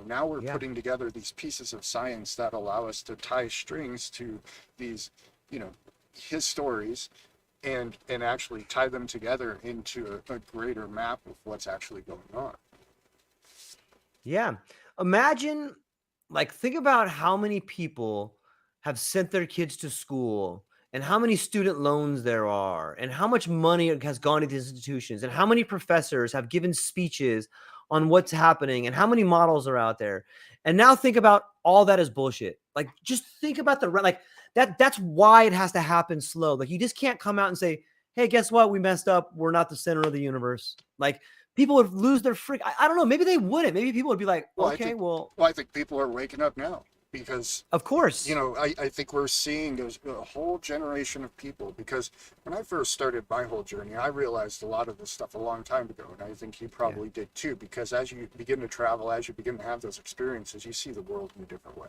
Now we're putting together these pieces of science that allow us to tie strings to these, his stories and actually tie them together into a greater map of what's actually going on. Yeah. Imagine, think about how many people have sent their kids to school and how many student loans there are and how much money has gone to these institutions and how many professors have given speeches on what's happening and how many models are out there. And now think about all that is bullshit. Just think about that's why it has to happen slow. You just can't come out and say, hey, guess what? We messed up. We're not the center of the universe. People would lose their freak. I don't know. Maybe they wouldn't. Maybe people would be like, okay, I think people are waking up now. Because, of course, I think we're seeing a whole generation of people, because when I first started my whole journey, I realized a lot of this stuff a long time ago, and I think you probably did too, because as you begin to travel, as you begin to have those experiences, you see the world in a different way.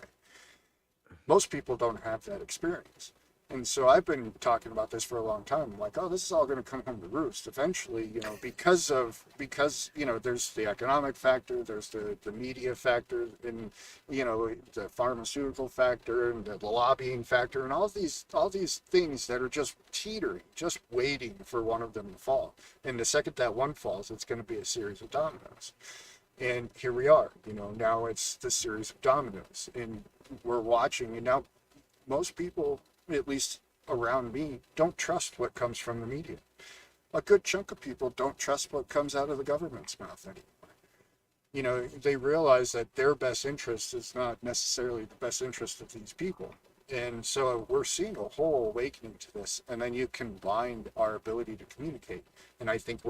Most people don't have that experience. And so I've been talking about this for a long time. I'm like, oh, this is all going to come home to roost eventually, because there's the economic factor, there's the media factor, and, the pharmaceutical factor, and the lobbying factor, and all these things that are just teetering, just waiting for one of them to fall. And the second that one falls, it's going to be a series of dominoes. And here we are, now it's the series of dominoes, and we're watching, and now most people, at least around me, don't trust what comes from the media. A good chunk of people don't trust what comes out of the government's mouth anymore. They realize that their best interest is not necessarily the best interest of these people. And so we're seeing a whole awakening to this, and then you combine our ability to communicate, and I think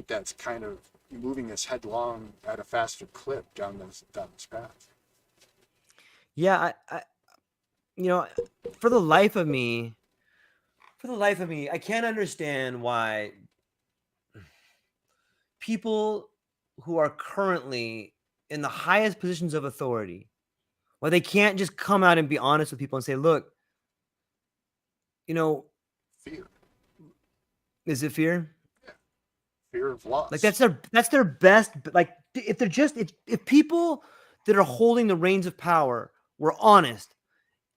that's kind of moving us headlong at a faster clip down this path. Yeah, you know, for the life of me, I can't understand why people who are currently in the highest positions of authority, why they can't just come out and be honest with people and say, look, you know, Fear, is it fear? fear of Like loss. that's their best. Like if they're just if people that are holding the reins of power were honest,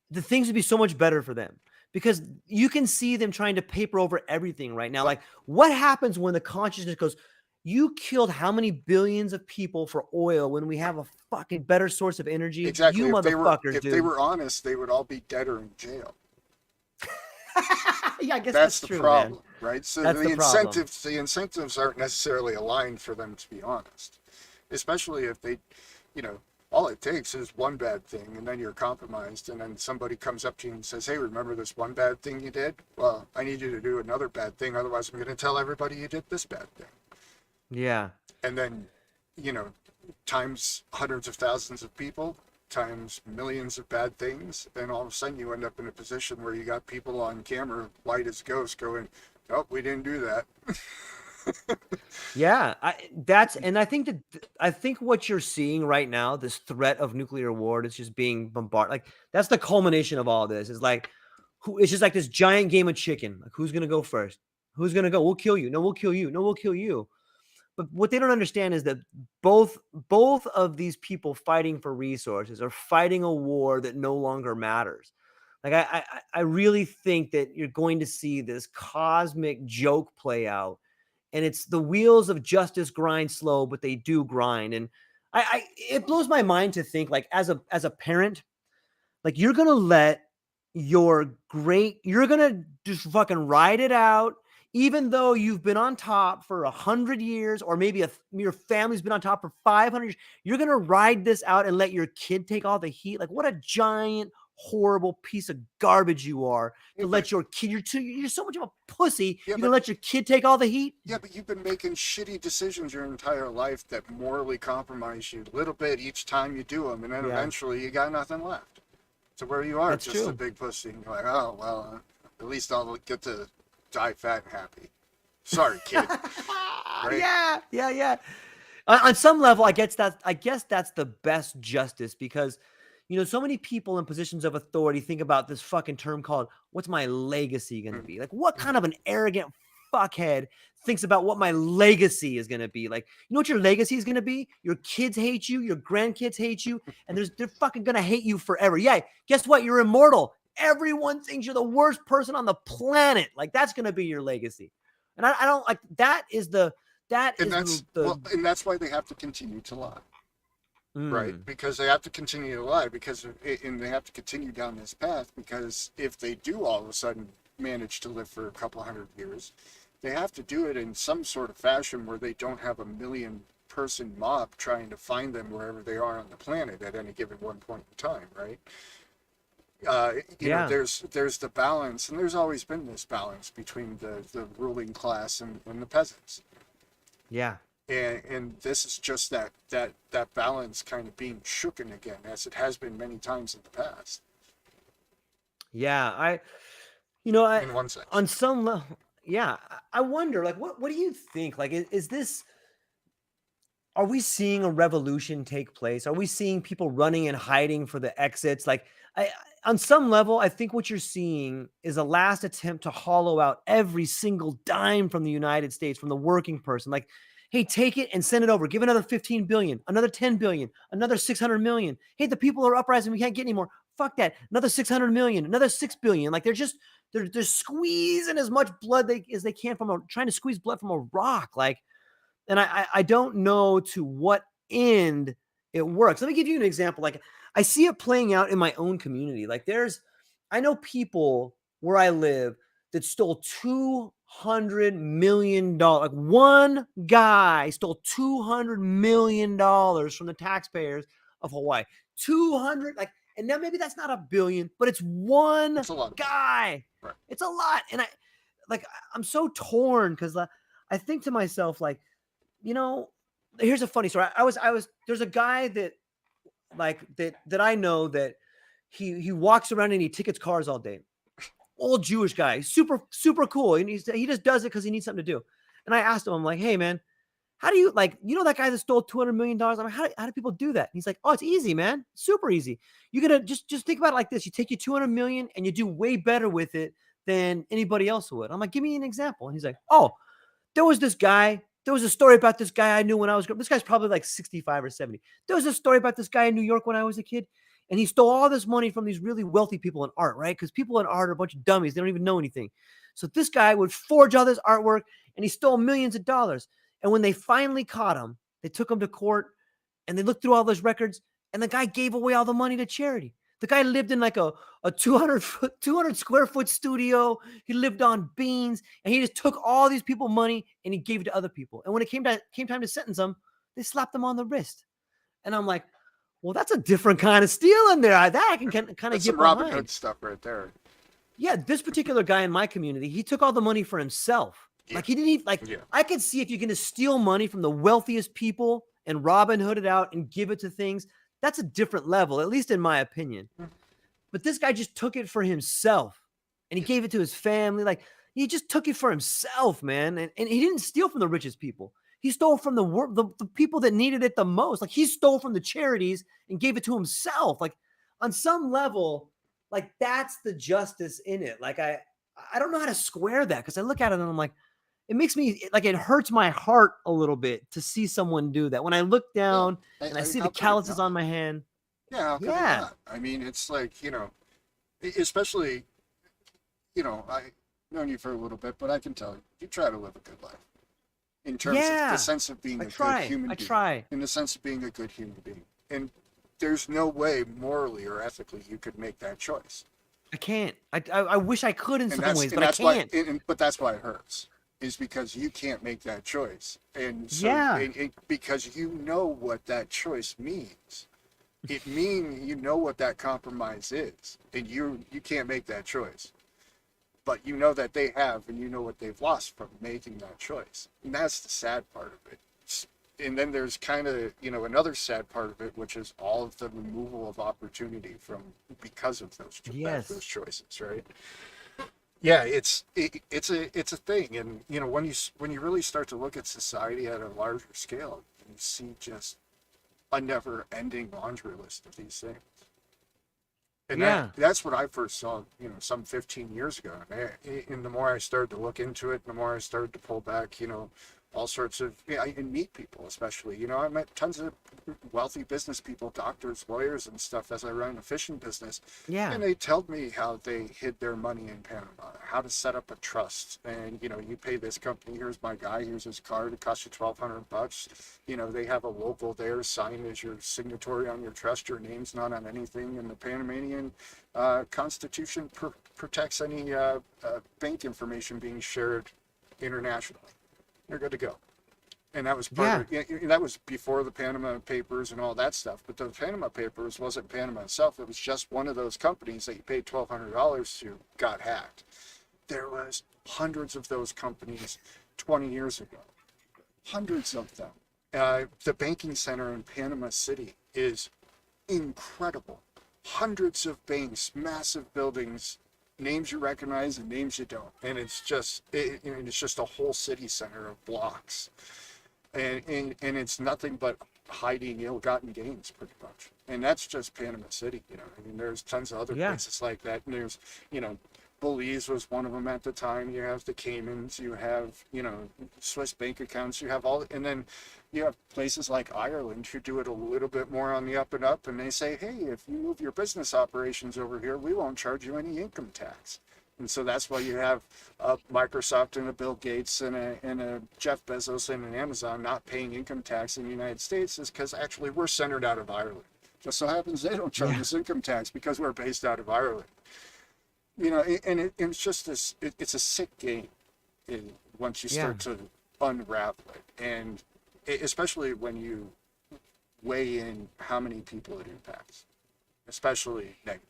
the things would be so much better for them because you can see them trying to paper over everything right now. But Like what happens when the consciousness goes, you killed how many billions of people for oil when we have a fucking better source of energy? You exactly, motherfuckers, if they dude. were honest, they would all be dead or in jail. Yeah, I guess That's that's the true, man. problem, right? So That's the problem. the incentives aren't necessarily aligned for them to be honest, especially if they, you know, all it takes is one bad thing, and then you're compromised, and then somebody comes up to you and says, "Hey, remember this one bad thing you did? Well, I need you to do another bad thing, otherwise I'm going to tell everybody you did this bad thing." Yeah. And then, you know, times hundreds of thousands of people, times millions of bad things, and all of a sudden you end up in a position where you got people on camera, white as ghosts, going, "Nope, we didn't do that." Yeah, that's and I think that I think what you're seeing right now, this threat of nuclear war, is just being bombarded. Like that's the culmination of all this. Is like who it's just like this giant game of chicken. Like who's gonna go first? Who's gonna go? We'll kill you. No, we'll kill you. No, we'll kill you. But what they don't understand is that both of these people fighting for resources are fighting a war that no longer matters. Like I really think that you're going to see this cosmic joke play out, and it's the wheels of justice grind slow, but they do grind. And it blows my mind to think like as a parent, like you're gonna let you're gonna just fucking ride it out, even though you've been on top for 100 years, or maybe your family's been on top for 500 years. You're gonna ride this out and let your kid take all the heat. Like what a giant horrible piece of garbage you are Yeah, to but let your kid. You're so much of a pussy. yeah, You're but gonna let your kid take all the heat. yeah, but you've been making shitty decisions your entire life that morally compromise you a little bit each time you do them, and then Yeah, eventually you got nothing left. So where you are, that's just a true. big pussy, and you're like, "Oh well, at least I'll get to die fat and happy." Sorry, kid. Right? Yeah. On some level, I guess that's the best justice because so many people in positions of authority think about this fucking term called what's my legacy going to be? Like what kind of an arrogant fuckhead thinks about what my legacy is going to be? Like, you know what your legacy is going to be? Your kids hate you, your grandkids hate you, and they're fucking going to hate you forever. Yeah, guess what? You're immortal. Everyone thinks you're the worst person on the planet. Like that's going to be your legacy. And I don't like that is the that And is that's the well, and that's why they have to continue to lie, right? mm, Because they have to continue to lie and they have to continue down this path because if they do all of a sudden manage to live for a couple hundred years, they have to do it in some sort of fashion where they don't have a million person mob trying to find them wherever they are on the planet at any given one point in time, right? yeah. There's the balance, and there's always been this balance between the ruling class and the peasants, Yeah. and this is just that balance kind of being shooken again, as it has been many times in the past, Yeah. I in one sense. on some level, yeah, I wonder like what do you think? Like is this are we seeing a revolution take place? Are we seeing people running and hiding for the exits? Like, on some level, I think what you're seeing is a last attempt to hollow out every single dime from the United States, from the working person. Like, hey, take it and send it over. Give another 15 billion, another 10 billion, another 600 million. Hey, the people are uprising. We can't get any more. Fuck that. Another 600 million, another 6 billion. Like they're squeezing as much blood as they can trying to squeeze blood from a rock. Like, and I don't know to what end it works. Let me give you an example. Like I see it playing out in my own community. Like I know people where I live that stole $200 million. Like one guy stole $200 million from the taxpayers of Hawaii. 200, like And now maybe that's not a billion, but it's one It's a lot of money. guy. Right. It's a lot. And I'm so torn because I think to myself, like, you know, here's a funny story. There's a guy that that I know that he walks around and he tickets cars all day. Old Jewish guy, super cool. And he just does it because he needs something to do. And I asked him, I'm like, hey man, how do you that guy that stole $200 million? I'm like, how do people do that? And he's like, oh, it's easy, man. Super easy. You're gonna just think about it like this. You take your 200 million and you do way better with it than anybody else would. I'm like, give me an example. And he's like, oh, there was this guy. There was a story about this guy I knew when I was. This guy's probably like 65 or 70. There was a story about this guy in New York when I was a kid, and he stole all this money from these really wealthy people in art, right? Because people in art are a bunch of dummies. They don't even know anything. So this guy would forge all this artwork, and he stole millions of dollars. And when they finally caught him, they took him to court, and they looked through all those records, and the guy gave away all the money to charity. The guy lived in like a 200 square foot studio. He lived on beans, and he just took all these people money and he gave it to other people. And when it came time to sentence him, they slapped him on the wrist. And I'm like, well, that's a different kind of steal in there. That I can kind of That's get some Robin behind. Hood stuff right there. Yeah, this particular guy in my community, he took all the money for himself. Yeah. Like he didn't even Yeah. I could see if you're going to steal money from the wealthiest people and Robin Hood it out and give it to things, that's a different level, at least in my opinion. But this guy just took it for himself and he gave it to his family. Like he just took it for himself, man. And he didn't steal from the richest people. He stole from the people that needed it the most. Like he stole from the charities and gave it to himself. Like on some level, like that's the justice in it. Like I don't know how to square that because I look at it and I'm like, it makes me like it hurts my heart a little bit to see someone do that. When I look down and I see the calluses on my hand. Yeah, how could it not? I mean, it's like, especially, I've known you for a little bit, but I can tell you try to live a good life. In terms of the sense of being a good human being. I try. In the sense of being a good human being. And there's no way morally or ethically you could make that choice. I can't. I wish I could in some ways, but I can't. But that's why it hurts. Is because you can't make that choice. And so because you know what that choice means. It means you know what that compromise is. And you can't make that choice. But you know that they have, and you know what they've lost from making that choice. And that's the sad part of it. And then there's kind of, another sad part of it, which is all of the removal of opportunity because of those choices, right? Yeah, it's a thing. And, when you really start to look at society at a larger scale, you see just a never-ending laundry list of these things. And that's what I first saw, some 15 years ago. And the more I started to look into it, the more I started to pull back, all sorts of, and meet people especially. I met tons of wealthy business people, doctors, lawyers, and stuff as I ran a fishing business. Yeah. And they told me how they hid their money in Panama, how to set up a trust. And, you pay this company, here's my guy, here's his card, it costs you $1,200. They have a local there signed as your signatory on your trust, your name's not on anything. And the Panamanian Constitution protects any bank information being shared internationally. You're good to go. And that was that was before the Panama Papers and all that stuff. But the Panama Papers wasn't Panama itself. It was just one of those companies that you paid $1,200 to got hacked. There was hundreds of those companies 20 years ago. Hundreds of them. The banking center in Panama City is incredible. Hundreds of banks, massive buildings, names you recognize and names you don't, and it's just a whole city center of blocks, and it's nothing but hiding ill-gotten gains pretty much. And that's just Panama City. There's tons of other places like that. And there's Belize was one of them at the time. You have the Caymans, you have Swiss bank accounts, you have all, and then you have places like Ireland who do it a little bit more on the up and up, and they say, hey, if you move your business operations over here, we won't charge you any income tax. And so that's why you have a Microsoft and a Bill Gates and a Jeff Bezos and an Amazon not paying income tax in the United States, is because actually we're centered out of Ireland. Just so happens they don't charge us income tax because we're based out of Ireland. It's just this, it's a sick game once you start to unravel it. And especially when you weigh in how many people it impacts. especially negative.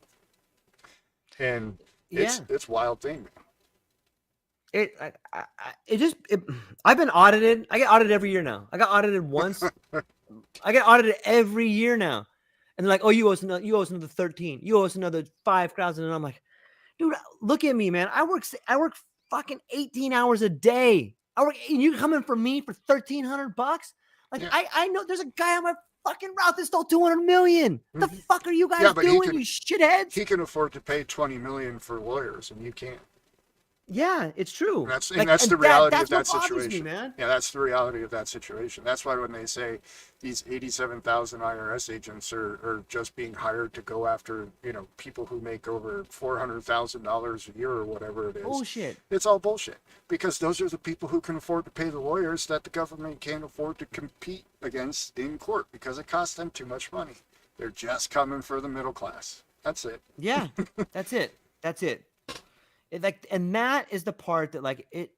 And Yeah. it's wild thing, I've been audited. I get audited every year now. I got audited once. man. I get audited every year now. And they're like, oh, you owe us another 13. You owe us another 5,000. And I'm like, dude, look at me, man. I work fucking 18 hours a day. And you coming for me for $1,300? Like, Yeah. I know there's a guy on my fucking route that stole 200 million. The Mhm. fuck are you guys Yeah, but doing, you shitheads? he can afford to pay 20 million for lawyers, and you can't. Yeah, it's true. And that's the reality of that that's what bothers me, situation. man. Yeah, that's the reality of that situation. That's why when they say these 87,000 IRS agents are just being hired to go after, people who make over $400,000 a year or whatever it is, Bullshit. it's all bullshit. Because those are the people who can afford to pay the lawyers that the government can't afford to compete against in court because it costs them too much money. They're just coming for the middle class. That's it. Yeah, that's it. That's it. And that is the part that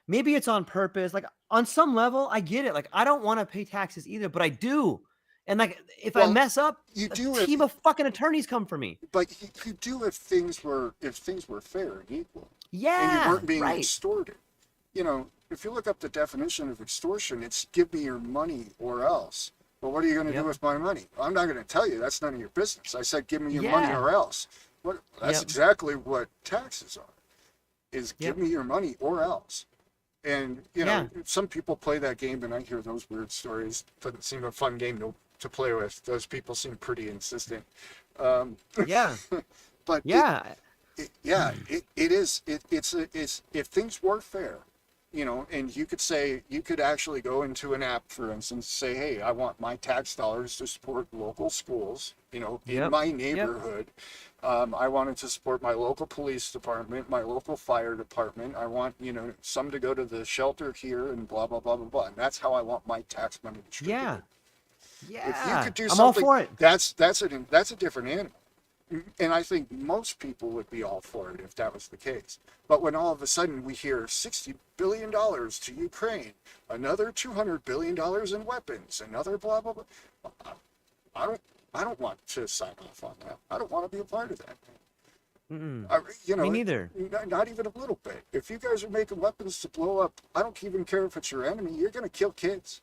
maybe it's on purpose. Like on some level, I get it. Like I don't want to pay taxes either, but I do. And like if I Well, mess up, you a do it, team of fucking attorneys come for me. but you do if things were fair and equal. And you Yeah, weren't being right. extorted. If you look up the definition of extortion, it's give me your money or else. Well, what are you going to do Yep. with my money? Well, I'm not going to tell you. That's none of your business. I said, give me your money Yeah. or else. That's Yep. exactly what taxes are, is give Yep. me your money or else. And, Yeah. some people play that game, and I hear those weird stories. Doesn't seem a fun game to play with. Those people seem pretty insistent. Yeah. But Yeah. it is. It's if things were fair, and you could actually go into an app, for instance, say, hey, I want my tax dollars to support local schools, in Yep. my Yep. neighborhood. I wanted to support my local police department, my local fire department. I want, some to go to the shelter here and blah, blah, blah, blah, blah. And that's how I want my tax money distributed. Yeah. If you Yeah. could do I'm all something, for it. that's a different animal. And I think most people would be all for it if that was the case. But when all of a sudden we hear $60 billion to Ukraine, another $200 billion in weapons, another blah, blah, blah. I don't want to sign off on that. I don't want to be a part of that. Mm-mm. Me neither. Not even a little bit. If you guys are making weapons to blow up, I don't even care if it's your enemy. You're going to kill kids.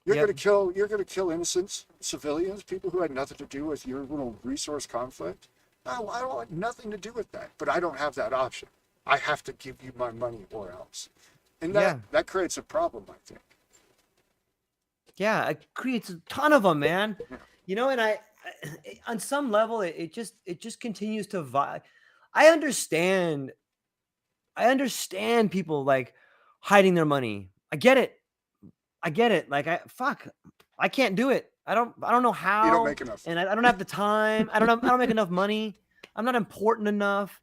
You're Yep. going to kill innocents, civilians, people who had nothing to do with your little resource conflict. No, I don't want nothing to do with that. But I don't have that option. I have to give you my money or else. And that creates a problem, I think. Yeah, it creates a ton of them, man. Yeah. And I on some level, it just continues to I understand. I understand people like hiding their money. I get it. Like I can't do it. I don't know You don't how, make enough. and I don't have the time. I don't make enough money. I'm not important enough.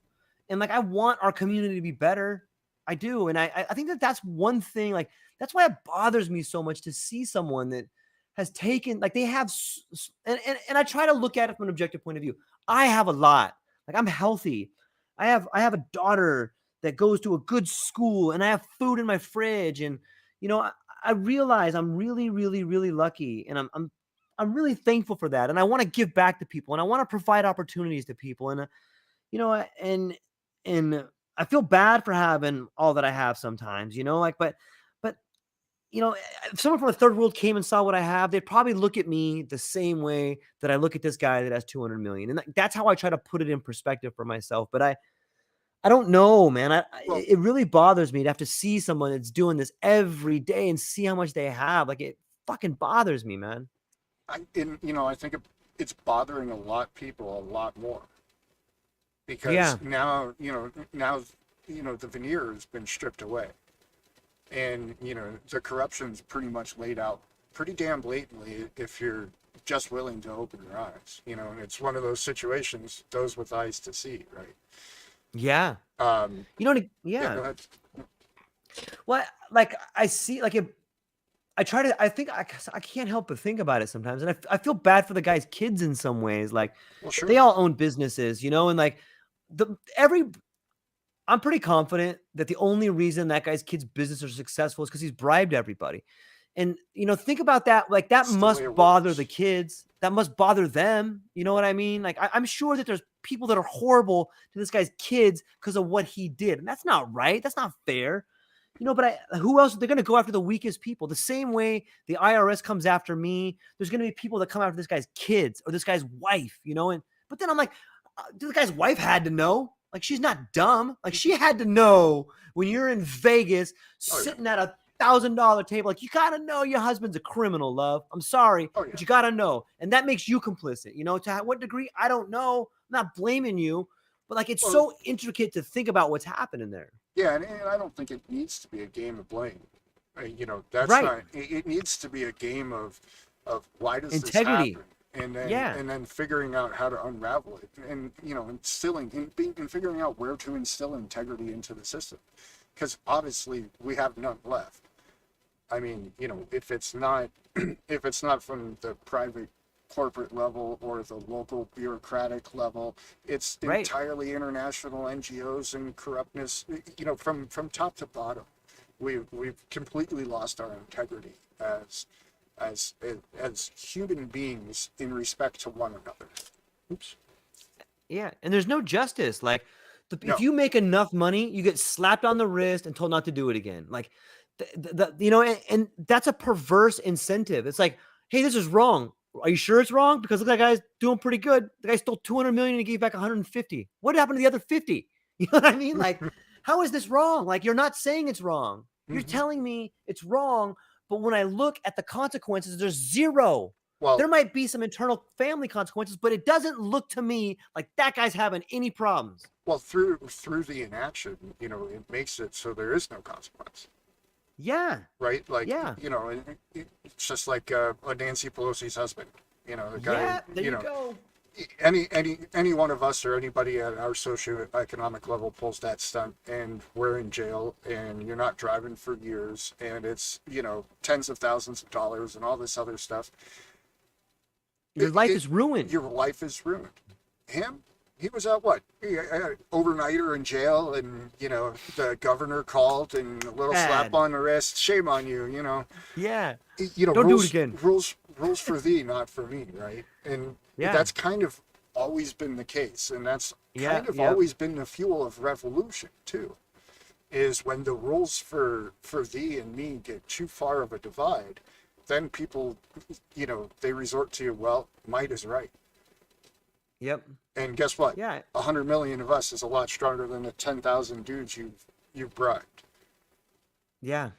And like I want our community to be better. I do. And I think that's one thing, like that's why it bothers me so much to see someone that has taken like they have and I try to look at it from an objective point of view. I have a lot. Like I'm healthy. I have a daughter that goes to a good school and I have food in my fridge and I realize I'm really, really, really lucky, and I'm really thankful for that. And I want to give back to people, and I want to provide opportunities to people. And and I feel bad for having all that I have sometimes. But if someone from a third world came and saw what I have, they'd probably look at me the same way that I look at this guy that has 200 million. And that's how I try to put it in perspective for myself. But I don't know, man. Well, It really bothers me to have to see someone that's doing this every day and see how much they have. Like it fucking bothers me, man. I think it's bothering a lot of people a lot more because Yeah. now the veneer has been stripped away, and the corruption's pretty much laid out pretty damn blatantly if you're just willing to open your eyes. And it's one of those situations, those with eyes to see, right? Yeah. Um, Yeah. yeah, go ahead. Well, like I see, like I think I can't help but think about it sometimes. And I feel bad for the guy's kids in some ways. Like Well, sure. they all own businesses, and like I'm pretty confident that the only reason that guy's kids' business are successful is because he's bribed everybody. And think about that. Like, that It's the way must it bother the works. kids. That must bother them. You know what I mean? Like, I'm sure that there's people that are horrible to this guy's kids because of what he did, and that's not right. That's not fair. But who else? They're going to go after the weakest people. The same way the IRS comes after me, there's going to be people that come after this guy's kids or this guy's wife. But then I'm like, the guy's wife had to know. Like, she's not dumb. Like, she had to know when you're in Vegas Oh yeah. sitting at $1,000 table. Like, you gotta know your husband's a criminal, love. I'm sorry, Oh yeah. but you gotta know, and that makes you complicit. To what degree, I don't know. I'm not blaming you, but like, it's Well, so intricate to think about what's happening there. yeah, and I don't think it needs to be a game of blame. That's Right? not. It needs to be a game of why does this Integrity. happen, and then Yeah. figuring out how to unravel it, and and figuring out where to instill integrity into the system, because obviously we have none left. I mean, if it's not if it's not from the private corporate level or the local bureaucratic level, it's Right. entirely international NGOs and corruptness, from top to bottom. We've completely lost our integrity as as human beings in respect to one another. Oops. Yeah, and there's no justice. Like, if No. you make enough money, you get slapped on the wrist and told not to do it again. Like, and that's a perverse incentive. It's like, hey, this is wrong. Are you sure it's wrong? Because look, that guy's doing pretty good. The guy stole 200 million and he gave back 150. What happened to the other 50? You know what I mean? Like, how is this wrong? Like, you're not saying it's wrong. You're Hmm. telling me it's wrong. But when I look at the consequences, there's zero. There Well, might be some internal family consequences, but it doesn't look to me like that guy's having any problems. through the inaction, it makes it so there is no consequence. Yeah. Right? Like, Yeah. it's just like Nancy Pelosi's husband. The guy, Yeah. There you go. any one of us or anybody at our socioeconomic level pulls that stunt, and we're in jail, and you're not driving for years, and it's tens of thousands of dollars and all this other stuff. Your life is ruined. Your life is ruined. Him, he was at what? Overnighter in jail, and the governor called and a little slap Bad. on the wrist. Shame on you, Yeah. Don't do it rules, again. rules for thee, not for me, right? And Yeah. that's kind of always been the case, and that's Yeah. kind of Yeah. always been the fuel of revolution too. Is when the rules for thee and me get too far of a divide, then people, they resort to, well, might is right. Yep. And guess what? Yeah. 100 million of us is a lot stronger than the 10,000 dudes you've bribed. Yeah.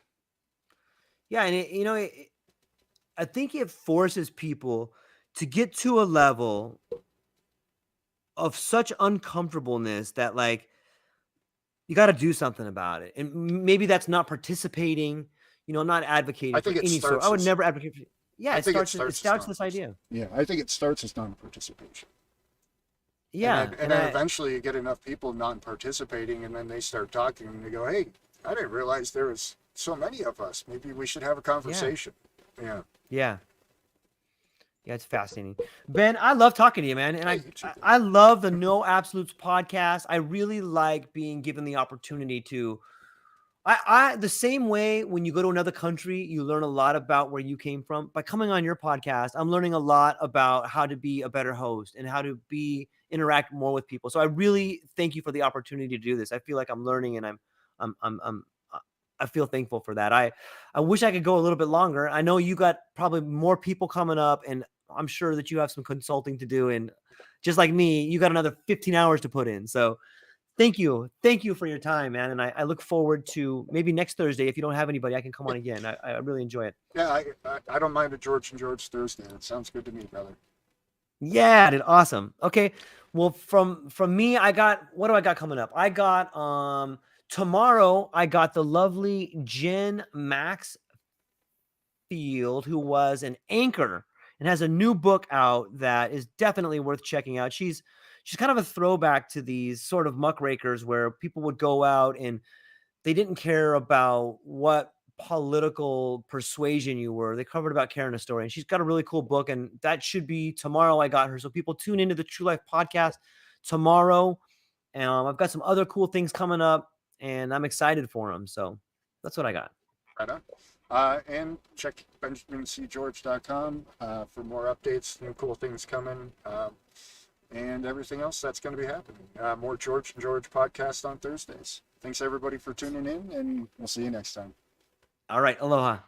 Yeah. And I think it forces people to get to a level of such uncomfortableness that, like, you got to do something about it. And maybe that's not participating. I'm not advocating I for think it any sort. starts I would as never advocate for. Yeah, I think it it starts as starts non. this idea. Yeah, I think it starts as non-participation. Yeah, And then eventually you get enough people non-participating, and then they start talking, and they go, "Hey, I didn't realize there was so many of us. Maybe we should have a conversation." Yeah. yeah, yeah. It's fascinating, Ben. I love talking to you, man, and Hey, you too, dude. I love the No Absolutes podcast. I really like being given the opportunity to. I the same way when you go to another country, you learn a lot about where you came from. By coming on your podcast, I'm learning a lot about how to be a better host and how to interact more with people. So I really thank you for the opportunity to do this. I feel like I'm learning, and I'm I feel thankful for that. I wish I could go a little bit longer. I know you got probably more people coming up, and I'm sure that you have some consulting to do. And just like me, you got another 15 hours to put in. So thank you. Thank you for your time, man. And I look forward to maybe next Thursday. If you don't have anybody, I can come on again. I really enjoy it. Yeah, I don't mind a George and George Thursday. It sounds good to me, brother. Yeah, dude. Awesome. Okay. Well, from me, what do I got coming up? I got tomorrow, I got the lovely Jen Maxfield, who was an anchor and has a new book out that is definitely worth checking out. She's kind of a throwback to these sort of muckrakers where people would go out and they didn't care about what political persuasion you were. They covered about caring a story. And she's got a really cool book, and that should be tomorrow. I got her. So people tune into the True Life podcast tomorrow. I've got some other cool things coming up, and I'm excited for them. So that's what I got. Right on. And check benjamincgeorge.com for more updates, new cool things coming, and everything else that's going to be happening. More George and George podcast on Thursdays. Thanks everybody for tuning in, and we'll see you next time. All right. Aloha.